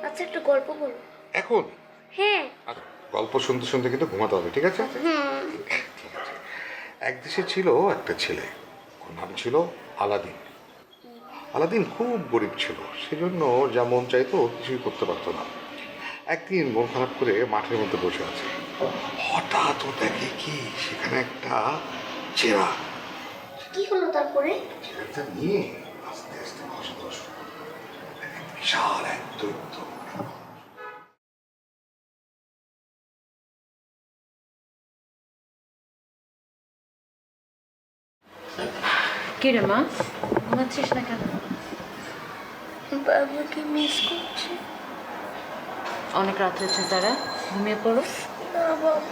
আচ্ছা একটা গল্প বলো। এখন হ্যাঁ। আচ্ছা, গল্প শুনতে শুনতে কিন্তু ঘুমাতে হবে, ঠিক আছে? হুম। ঠিক আছে। এক দেশে ছিল একটা ছেলে, ওর নাম ছিল আলাদিন। আলাদিন খুব গরিব ছিল, সেজন্য যা মন চাইতো কিছুই করতে পারতো না। একদিন মন খারাপ করে মাঠের মধ্যে বসে আছে, হঠাৎ ও দেখে কি সেখানে একটা চেরা। কি হলো তারপরে? চেরাটা নিয়ে আস্তে আস্তে খসা ধরা শুরু করলো। দেখেন, বিশাল এক দৈত্য। কি রে মা, ঘুমাচ্ছিস না কেন? বাবাকে মিস করছি। অনেক রাত হয়েছে, যারা ঘুমিয়ে পড়ো। না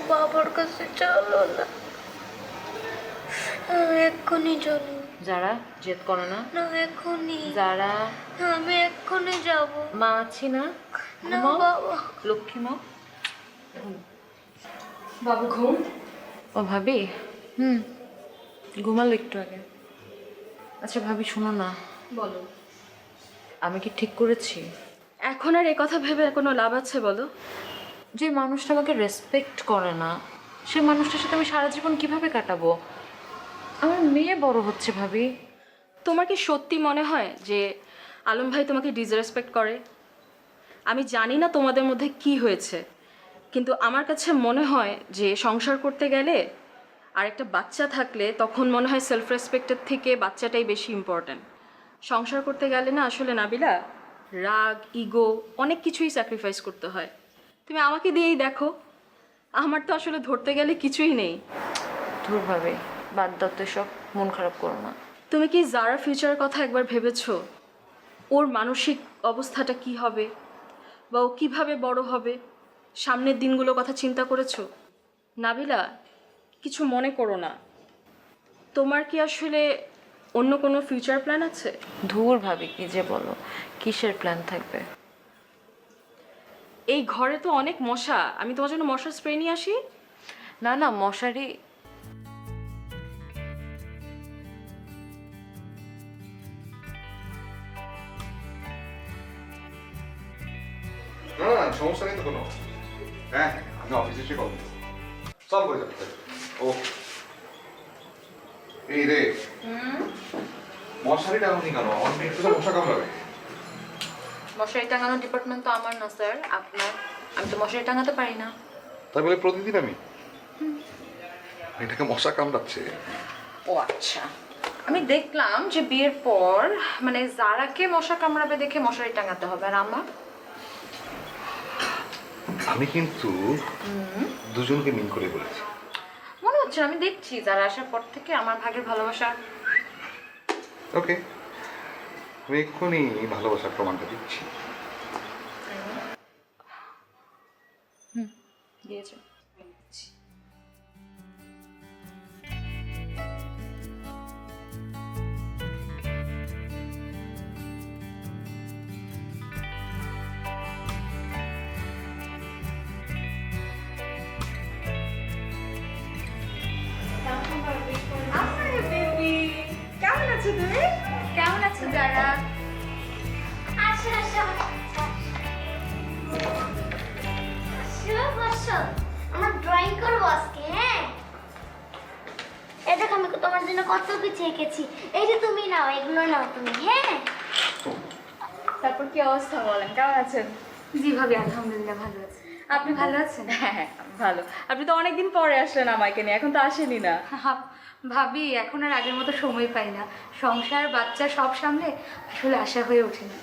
বাবার কাছে চলো না, আমি এক্ষুনি চলো। যারা জেদ করো না। না এক্ষুনি। যারা আমি এক্ষুনি যাব। মা আছি না, না ঘুমাও। বাবা। লক্ষ্মী মা। বাবু ঘুম। ও ভাবি, ঘুমালো একটু আগে। আচ্ছা ভাবি শোনো না, বলো। আমি কি ঠিক করেছি? এখন আর এ কথা ভেবে কোনো লাভ আছে বলো? যে মানুষটা আমাকে রেসপেক্ট করে না, সে মানুষটার সাথে আমি সারা জীবন কিভাবে কাটাবো? আমার মেয়ে বড় হচ্ছে ভাবি। তোমার কি সত্যি মনে হয় যে আলম ভাই তোমাকে ডিসরেসপেক্ট করে? আমি জানি না তোমাদের মধ্যে কি হয়েছে, কিন্তু আমার কাছে মনে হয় যে সংসার করতে গেলে আর একটা বাচ্চা থাকলে তখন মনে হয় সেলফ রেসপেক্টের থেকে বাচ্চাটাই বেশি ইম্পর্ট্যান্ট। সংসার করতে গেলে না আসলে নাবিলা, রাগ, ইগো অনেক কিছুই স্যাক্রিফাইস করতে হয়। তুমি আমাকে দিয়েই দেখো, আমার তো আসলে ধরতে গেলে কিছুই নেই। ধুর ভাবে, বাদ দাও তো সব, মন খারাপ করো না। তুমি কি যারা ফিউচারের কথা একবার ভেবেছো? ওর মানসিক অবস্থাটা কি হবে? বা ও কীভাবে বড় হবে, সামনের দিনগুলোর কথা চিন্তা করেছো? নাবিলা, কিছু মনে করো না। তোমার কি আসলে অন্য কোনো ফিউচার প্ল্যান আছে? ধুর ভাবি, কি যে বলো, কিসের প্ল্যান থাকবে? এই ঘরে তো অনেক মশা, আমি তোমার জন্য মশার স্প্রে নিয়ে আসি। না না, মশারি না না, সমস্যা নেই তো কোনো। হ্যাঁ হ্যাঁ, আমি অফিসে এসে কল দেবো, সব হয়ে যাবে। ও এই রে, মশারি টাঙানি কেন? আমার মেয়ের তো মশা কামড়াবে। মশারি টাঙানোর ডিপার্টমেন্ট তো আমার না স্যার, আপনার। আমি তো মশারি টাঙাতে পারি না। তাই বলে প্রতিদিন আমি মেয়েটাকে মশা কামড়াচ্ছে? ও আচ্ছা, আমি দেখলাম যে বিয়ের পর মানে যারাকে মশা কামড়াবে দেখে মশারি টাঙাতে হবে, আর আমার আমি কিন্তু দুজনকে মিন করে বলেছি। মনে হচ্ছে আমি দেখছি যারা আসার পর থেকে আমার ভাগের ভালোবাসা। ওকে, আমি এক্ষুনি ভালোবাসার প্রমাণটা দিচ্ছি। দিয়েছে। কেমন আছো তুমি? কেমন আছো যারা? আসো আসো বসো, আমার ড্রয়িং করবো আজকে। হ্যাঁ, এই দেখো আমি তোমার জন্য কত কিছু এঁকেছি। এই যে তুমি নাও, এগুলো নাও তুমি। হ্যাঁ, তারপর কি অবস্থা বলেন, কেমন আছেন? জি ভাবি, আলহামদুলিল্লাহ ভালো আছে। আপনি ভালো আছেন? হ্যাঁ হ্যাঁ, ভালো। আপনি তো অনেকদিন পরে আসলেন আমাকে নিয়ে, এখন তো আসেনি না। ভাবি, এখন আর আগের মতো সময় পাই না, সংসার বাচ্চা সব সামলে আসলে আশা হয়ে ওঠে না।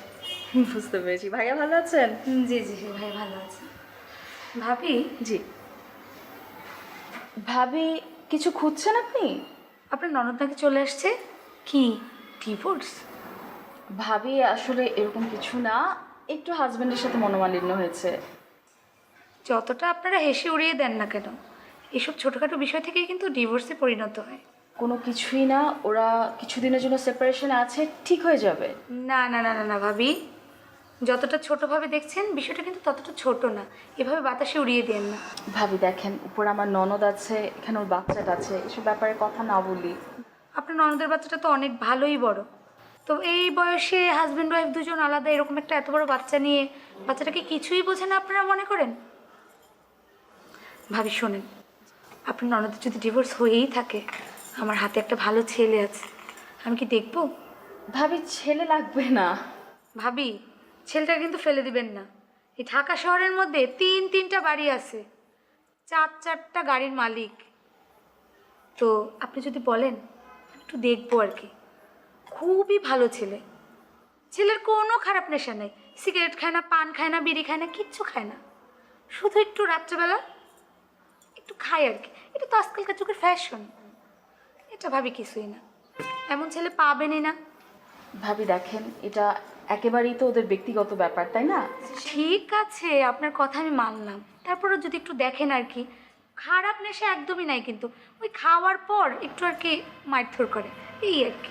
বুঝতে পেরেছি। ভাইয়া ভালো আছেন? জি জি ভাই ভালো আছে। ভাবি, জি। ভাবি, কিছু খুঁজছেন আপনি? আপনার ননদ নাকি চলে আসছে? কি ডিভোর্স? ভাবি আসলে এরকম কিছু না, একটু হাজবেন্ডের সাথে মনোমালিন্য হয়েছে। যতটা আপনারা হেসে উড়িয়ে দেন না কেন, এসব ছোটোখাটো বিষয় থেকেই কিন্তু ডিভোর্সে পরিণত হয়। কোনো কিছুই না, ওরা কিছুদিনের জন্য সেপারেশনে আছে, ঠিক হয়ে যাবে। না না না না না ভাবি, যতটা ছোটোভাবে দেখছেন বিষয়টা কিন্তু ততটা ছোট না, এভাবে বাতাসে উড়িয়ে দেন না। ভাবি দেখেন, উপর আমার ননদ আছে, এখানে ওর বাচ্চাটা আছে, এসব ব্যাপারে কথা না বলি। আপনার ননদের বাচ্চাটা তো অনেক ভালোই বড়, তো এই বয়সে হাজব্যান্ড ওয়াইফ দুজন আলাদা এরকম একটা এত বড় বাচ্চা নিয়ে, বাচ্চাটাকে কিছুই বোঝে না আপনারা মনে করেন? ভাবি শোনেন, আপনার ননদের যদি ডিভোর্স হয়েই থাকে, আমার হাতে একটা ভালো ছেলে আছে, আমি কি দেখবো? ভাবি ছেলে লাগবে না। ভাবি, ছেলেটা কিন্তু ফেলে দিবেন না। এই ঢাকা শহরের মধ্যে তিনটা বাড়ি আছে, চারটা গাড়ির মালিক। তো আপনি যদি বলেন, একটু দেখবো আর কি। খুবই ভালো ছেলে, ছেলের কোনো খারাপ নেশা নেই, সিগারেট খায় না, পান খায় না, বিড়ি খায় না, কিচ্ছু খায় না, শুধু একটু রাত্রেবেলা একটু খায় আর কি। এটা তো আজকালকার যুগের ফ্যাশন। এটা ভাবি কিছুই না, এমন ছেলে পাবেনই না। ভাবি দেখেন, এটা একেবারেই তো ওদের ব্যক্তিগত ব্যাপার, তাই না? ঠিক আছে, আপনার কথা আমি মানলাম, তারপরে যদি একটু দেখেন আর কি। খারাপ নেশা একদমই নাই, কিন্তু ওই খাওয়ার পর একটু আর কি মারধর করে, এই আর কি।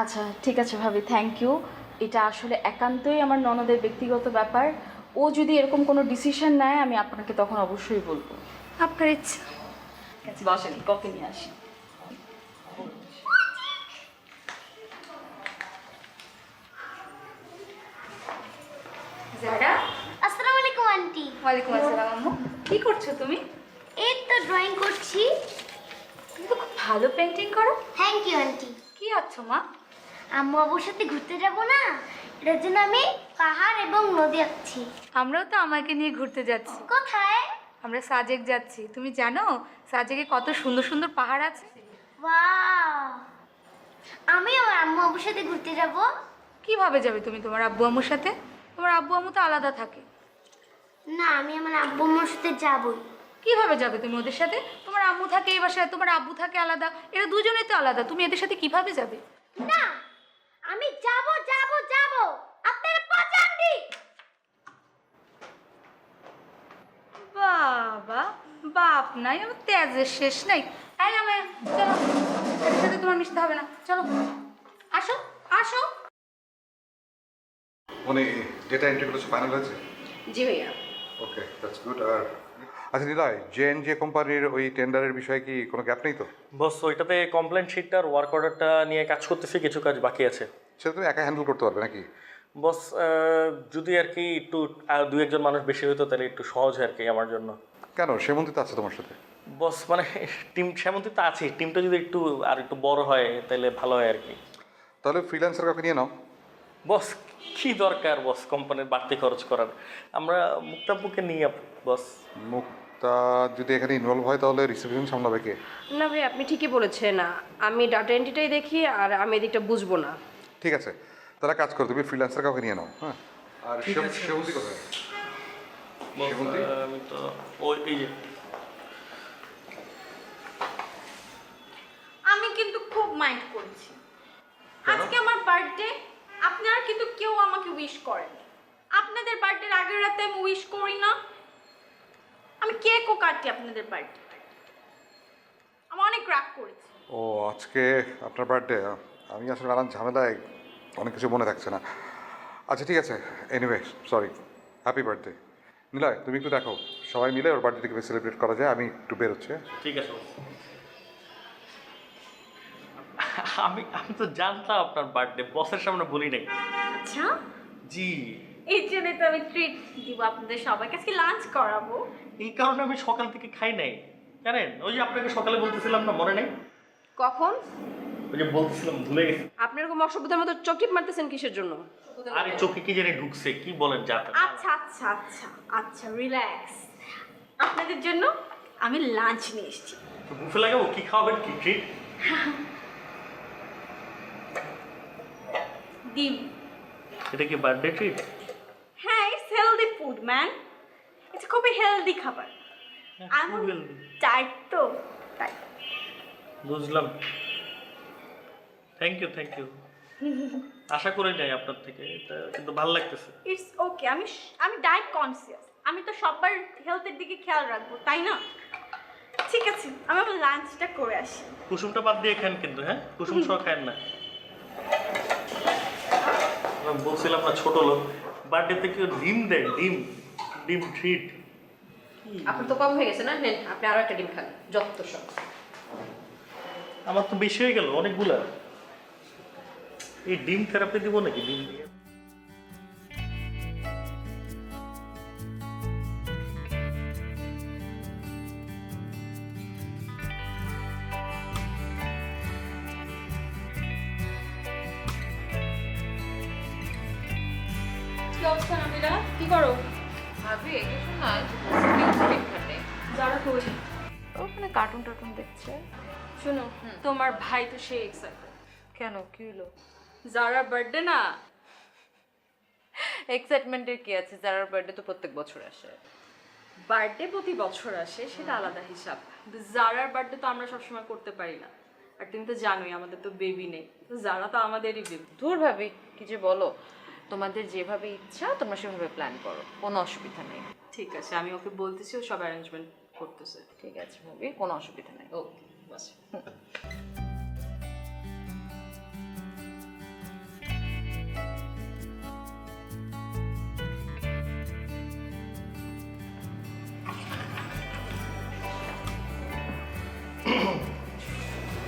আচ্ছা ঠিক আছে ভাবি, থ্যাংক ইউ। এটা আসলে একান্তই আমার ননদের ব্যক্তিগত ব্যাপার। ও যদি এরকম কোনো ডিসিশন নেয়, আমি আপনাকে তখন অবশ্যই বলবো। আপনার ইচ্ছা। বসেন, কফি নিয়ে আসি। যারা, আসসালামু আলাইকুম আন্টি। ওয়ালাইকুম আসসালাম আম্মু। কি করছো তুমি? এই তো ড্রয়িং করছি। তুমি তো খুব ভালো পেন্টিং করো। Thank you aunty. কি আছো মা? আম্মু আব্বুর সাথে ঘুরতে যাব না, এটার জন্য আমি পাহাড় এবং নদী আঁকছি। আমরাও তো আমাকে নিয়ে ঘুরতে যাচ্ছি। কোথায়? আমরা সাজেক যাচ্ছি। তুমি জানো সাজেকে কত সুন্দর সুন্দর পাহাড় আছে? ওয়াও, আমি আমার আম্মু আব্বুর সাথে ঘুরতে যাব। কিভাবে যাবে তুমি তোমার আব্বু আম্মুর সাথে? তোমার আব্বু আম্মু তো আলাদা থাকে। না, আমি আমার আব্বু আম্মুর সাথে যাবই। কিভাবে যাবে তুমি ওদের সাথে? তোমার আম্মু থাকে এই বাসায়, তোমার আব্বু থাকে আলাদা, এরা দুজনেই তো আলাদা, তুমি এদের সাথে কিভাবে যাবে? না, আমি যাব যাব যাব। আপনারা পচান্ডি। নাই, আমার তেজের শেষ নাই। এই আমার চলো, এর সাথে তোমার মিশতে হবে না, চলো আসো আসো। মানে ডেটা এন্ট্রিগুলো ফাইনাল হয়েছে? জি ভাইয়া। ওকে, দ্যাটস গুড। আর আচ্ছা নিলয়, জে কোম্পানির ওই টেন্ডারের বিষয়ে কি কোনো গ্যাপ নেই তো? বস ওইটাতে কমপ্লেন শিটটা আর ওয়ার্ক অর্ডারটা নিয়ে কাজ করতেছি, কিছু কাজ বাকি আছে। সেটা তুমি একা হ্যান্ডেল করতে পারবে নাকি? বস যদি আর কি একটু দু একজন মানুষ বেশি হতো তাহলে একটু সহজ হয় আর কি আমার জন্য। কেন, সেমন্তি তো আছে তোমার সাথে। বস মানে টিম সেমন্তি তো আছে, টিমটা যদি একটু বড় হয় তাহলে ভালো হয় আর কি। তাহলে ফ্রিল্যান্সার কাউকে নিয়ে নাও। বস কি দরকার বস কোম্পানির বাড়তি খরচ করার, আমরা মুক্তাপুকে নিয়ে বস। মুক্তা যদি এখানে ইনভলভ হয় তাহলে রিসেপশন সামলাবে কে? না ভাই আপনি ঠিকই বলেছেন, আমি ডাটা এন্ট্রিটাই দেখি আর আমি এদিকটা বুঝবো না। ঠিক আছে, তাহলে কাজ করো, তুমি ফ্রিল্যান্সার কাউকে নিয়ে নাও। হ্যাঁ, আর সেমন্তি কোথায়? সেমন্তি? আমি তো ওই এই যে আমি কিন্তু খুব মাইন্ড করেছি, আজকে আমার বার্থডে, আপনারা কিন্তু কেউ আমাকে উইশ করেন। আপনাদের বার্থডের আগের রাতে আমি উইশ করি না, আমি কেকও কাটি আপনাদের বার্থডে, আমি অনেক রাগ করেছি। ও আজকে আপনার বার্থডে? আমি আসলে নানান ঝামেলায় অনেক কিছু মনে থাকছে না। আচ্ছা ঠিক আছে, anyway sorry, happy birthday. Niloy তুমি একটু দেখো সবাই মিলে ওর বার্থডে থেকে সেলিব্রেট করা যায়, আমি একটু বেরোচ্ছি। ঠিক আছে। আমি আমি তো জানতাম আপনার বার্থডে, বসের সামনে বলি নাই। আচ্ছা, জি, এই জন্য তো আমি ট্রিট দিব আপনাদের সবাইকে, আজকে লাঞ্চ করাবো। এই কারণে আমি সকাল থেকে খাই নাই জানেন। ওই যে আপনাকে সকালে বলতেছিলাম না, মনে নেই? কখন? ওই যে বলতেছিলাম, ভুলে গেছি। আপনি এরকম অসভ্যতার মতো চোখ টিপ মারতেছেন কিসের জন্য? আরে চোখে কি জানি ঢুকছে, কি বলেন যা। আচ্ছা আচ্ছা আচ্ছা আচ্ছা, রিল্যাক্স, আপনাদের জন্য আমি লাঞ্চ নিয়ে এসেছি। বুফে লাগাবো, কি খাওয়াবেন, কি ট্রিট? ডিম। এটা কি বার্থডে ট্রিট? হ্যাঁ, ইটস হেলদি ফুড ম্যান, এটা খুবই হেলদি খাবার। আমি ডায়েট তো তাই। বুঝলাম, থ্যাংক ইউ থ্যাংক ইউ। আশা করে যাই আপনার থেকে, এটা কিন্তু ভালো লাগতেছে। ইটস ওকে, আমি ডায়েট কনসিয়াস, আমি তো সবার হেলথের দিকে খেয়াল রাখবো, তাই না? ঠিক আছে, আমি আমার লাঞ্চটা করে আসি। কুসুমটা বাদ দিয়ে খান কিন্তু, হ্যাঁ কুসুম সহ খান না। আমি বলছিলাম না ছোট লোক, বার্থডেতে কেউ ডিম দেয়, ডিম ডিম ট্রিট। আপনার তো কম হয়ে গেছে না, নেন আপনি আরো একটা ডিম খান, যত সব। আমার তো বেশি হয়ে গেল অনেকগুলা। এই ডিম থেরাপি দিব নাকি ডিম দিয়ে? কি অবস্থা নাবিলা, কি করো? ভাবি কিছু না, যারা কই? ওখানে কার্টুন টার্টুন দেখছে। শোনো, তোমার ভাই তো সেই এক্সাইটেড। কেন, কি হলো? যারা বার্থডে না। এক্সাইটমেন্টের কি আছে, যারার বার্থডে তো প্রত্যেক বছর আসে। বার্থডে প্রতি বছর আসে, সেটা আলাদা হিসাব, কিন্তু যারার বার্থডে তো আমরা সবসময় করতে পারি না। আর তুমি তো জানোই আমাদের তো বেবি নেই, তো যারা তো আমাদেরই বেবি। দূর ভাবি, কি যে বলো, তোমাদের যেভাবে ইচ্ছা তোমরা সেভাবে প্ল্যান করো, কোনো অসুবিধা নেই। ঠিক আছে, আমি ওকে বলতেছি, ও সব অ্যারেঞ্জমেন্ট করতেছে। ঠিক আছে ভাবি, কোনো অসুবিধা নেই। ওকে বাস।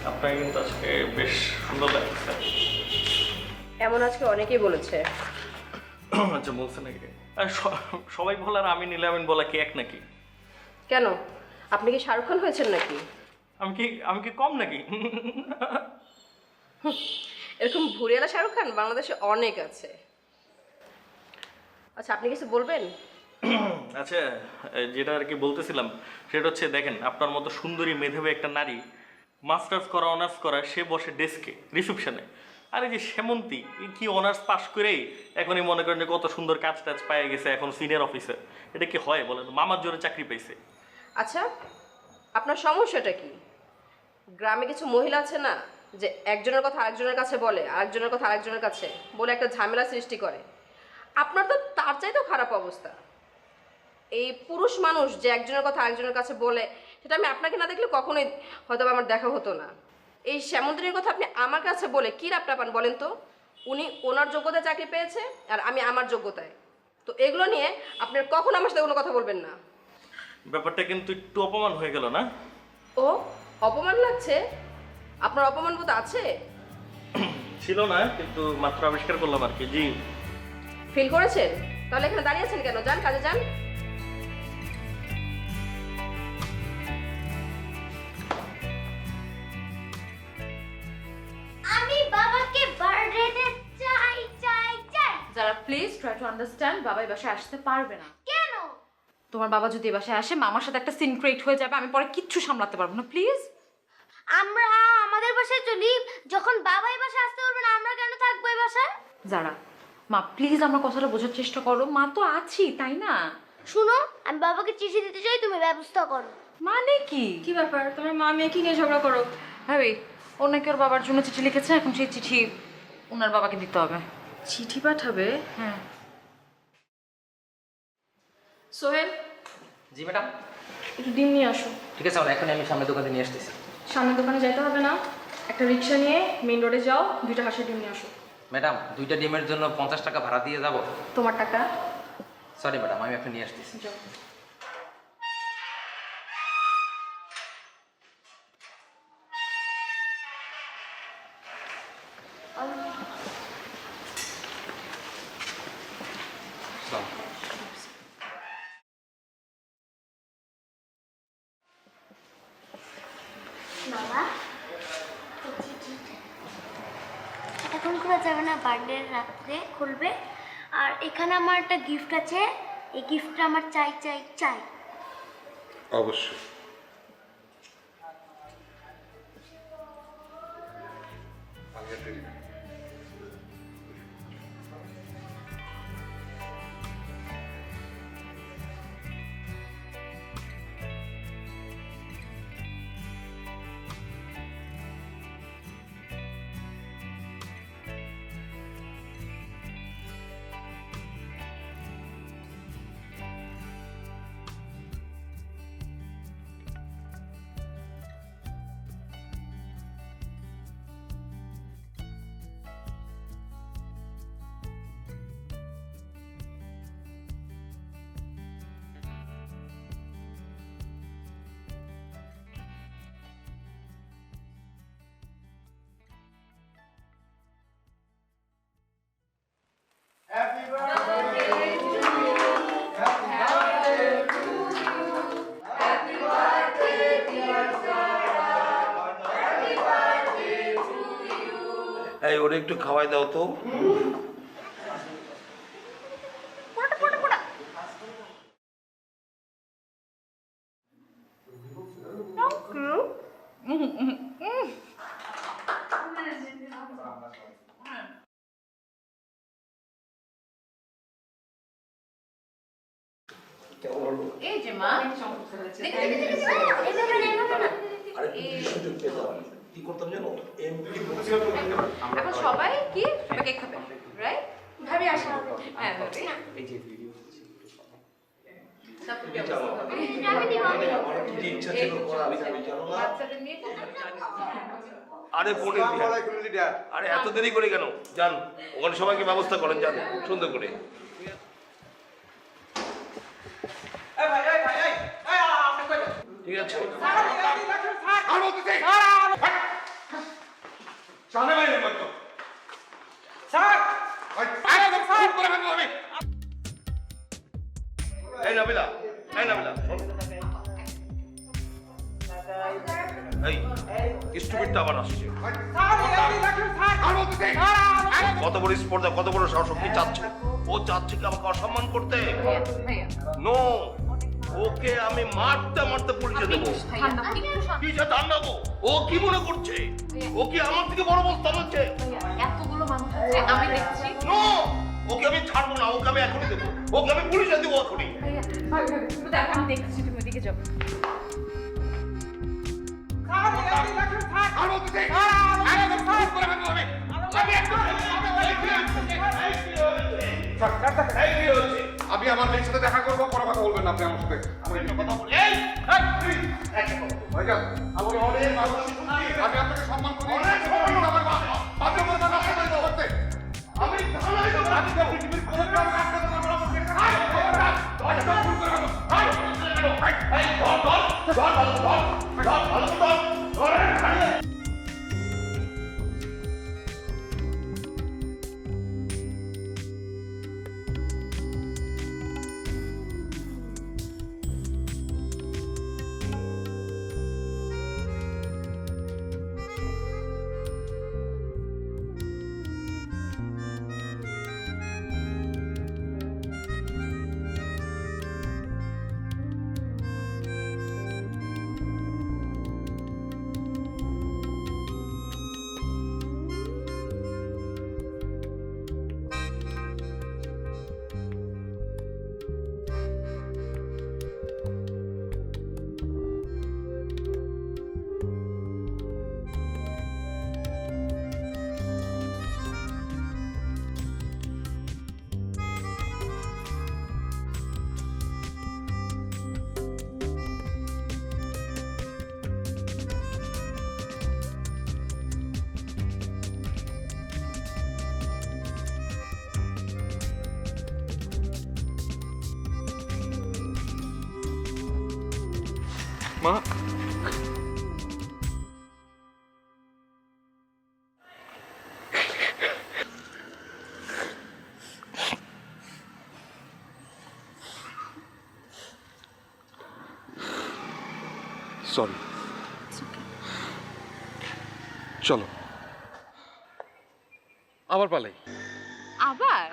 আপনাকে কিন্তু আজকে বেশ সুন্দর লাগছে। এমন আজকে অনেকেই বলেছে। আচ্ছা বলছে নাকি? আর সবাই বলার আমি নিলে আমি বলা কি এক নাকি? কেন, আপনি কি শাহরুখ খান হয়েছেন নাকি? আমি কি কম নাকি? এরকম ভুরিয়ালা শাহরুখ খান বাংলাদেশে অনেক আছে। আচ্ছা আপনি কিছু বলবেন? আচ্ছা, যেটা আর কি বলতেছিলাম সেটা হচ্ছে, দেখেন আপনার মতো সুন্দরী মেধাবী একটা নারী, মাস্টার্স করা অনার্স করা, সে বসে ডেস্কে রিসেপশনে। আর এই যে সেমন্তী, কি অনার্স পাশ করেই এখনই মনে করেন যে কত সুন্দর কাজ টাজ পায়ে গেছে, এখন সিনিয়র অফিসার। এটা কি হয় বলেন? মামার জোরে চাকরি পাইছে। আচ্ছা আপনার সমস্যাটা কি? গ্রামে কিছু মহিলা আছে না, যে একজনের কথা আরেকজনের কাছে বলে, আরেকজনের কথা আরেকজনের কাছে বলে একটা ঝামেলা সৃষ্টি করে। আপনার তো তার চাইতেও খারাপ অবস্থা। এই পুরুষ মানুষ যে একজনের কথা আরেকজনের কাছে বলে, সেটা আমি আপনাকে না দেখলে কখনোই হয়তো বা আমার দেখা হতো না। এই শ্যামন্তীর কথা আপনি আমার কাছে বলে কী লাভটা পান বলেন তো? উনি ওনার যোগ্যতায় চাকরি পেয়েছে আর আমি আমার যোগ্যতায়। তো এগুলো নিয়ে আপনার কখন আমার সাথে কোনো কথা বলবেন না। ব্যাপারটা কিন্তু একটু অপমান হয়ে গেল না? ও অপমান লাগছে? আপনার অপমান বোধ আছে? ছিল না, কিন্তু মাত্র আবিষ্কার করলাম আর কি। জি। ফিল করেছেন? তাহলে এখানে দাঁড়িয়ে আছেন কেন? যান, কাজে যান। আমি বাবাকে বার্থডেতে চাই চাই চাই। যারা প্লিজ ট্রাই টু আন্ডারস্ট্যান্ড, বাবা এই বাসায় আসতে পারবে না। কেন? তোমার বাবা যদি এই বাসায় আসে মামার সাথে একটা সিন ক্রিয়েট হয়ে যাবে, আমি পরে কিচ্ছু সামলাতে পারবো না। প্লিজ আমরা আমাদের বাসায় চলি, যখন বাবা এই বাসায় আসতে পারবে না আমরা কেন থাকবো এই বাসায়? যারা মা প্লিজ আমার কথাটা বোঝার চেষ্টা করো, মা তো আছি তাই না? শুনো, আমি বাবাকে চিঠি দিতে চাই, তুমি ব্যবস্থা করো। মানে কি? কি ব্যাপার, তোমার মা মেয়ে কি নিয়ে ঝগড়া করো? হ্যাঁ ও নাকি ওর বাবার জন্য চিঠি লিখেছে, এখন সেই চিঠি ওনার বাবাকে দিতে হবে। চিঠি পাঠাবে? হ্যাঁ। সোহেল, জি ম্যাডাম। একটু ডিম নিয়ে আসো। ঠিক আছে ম্যাডাম, এখনই আমি সামনের দোকানে নিয়ে আসতেছি। সামনের দোকানে যাইতে হবে না, একটা রিক্সা নিয়ে মেইন রোডে যাও, 2টা হাঁসের ডিম নিয়ে আসো। ম্যাডাম 2টা ডিমের জন্য 50 টাকা ভাড়া দিয়ে যাব? তোমার টাকা। সরি ম্যাডাম, আমি এখন নিয়ে আসতেছি। যাও। বাবা, এখন খোলা যাবে না, বার্থডে রাত্রে খুলবে। আর এখানে আমার একটা গিফট আছে, এই গিফটটা আমার চাই চাই চাই। অবশ্যই। আমি আর দেরি না। এই ওরে একটু খাওয়াই দাও তো। এই যে মা, কি করতাম জানো? এখন সবাই কি সবাই কেক খাবে, রাইট? ভাবি আসো। হ্যাঁ ভাবি। এই যে ভিডিও তারপর কি অবস্থা হবে? আমার কি ইচ্ছা ছিল করা, আমি জানো না। বাচ্চাদের নিয়ে কোথায় জানি না। আরে পনির বিহার। আরে এত দেরি করে কেন? যান ওখানে সবাইকে ব্যবস্থা করেন, যান সুন্দর করে। ঠিক আছে। এই নাবিলা, এই নাবিলা, শোন। এই স্টুপিডটা আবার আসছে। কত বড় স্পর্ধা, কত বড় সাহস! কি চাচ্ছে? ও চাচ্ছে কি আমাকে অসম্মান করতে? ভাইয়া নো, ওকে আমি মারতে মারতে পরিচয় দেবো। ঠান্ডা একটু শান্ত। কি যে ঠান্ডা গো? ও কি মনে করছে? ও কি আমার থেকে বড় বস্তা হচ্ছে? এতগুলো মানুষ আছে আমি দেখছি। নো, ওকে আমি ছাড়বো না, ওকে আমি এখনই দেবো, ওকে আমি পুলিশে দেবো এখনই। তুমি দেখো, আমি দেখছি, তুমি ওদিকে যাও। আমি আমার মেয়ের সাথে দেখা করবো, কোনো কথা বলবেন না আপনি আমার সাথে। ভাইজান, আমি আপনাকে সম্মান করি, আমার বাধ্য করবেন না আপনাকে এটা করতে। আমি পৃথিবীর কোনো কারণে আপনাদের আমার আমাকে ভুল করে গেল। মা, সরি, চলো আবার পালাই। আবার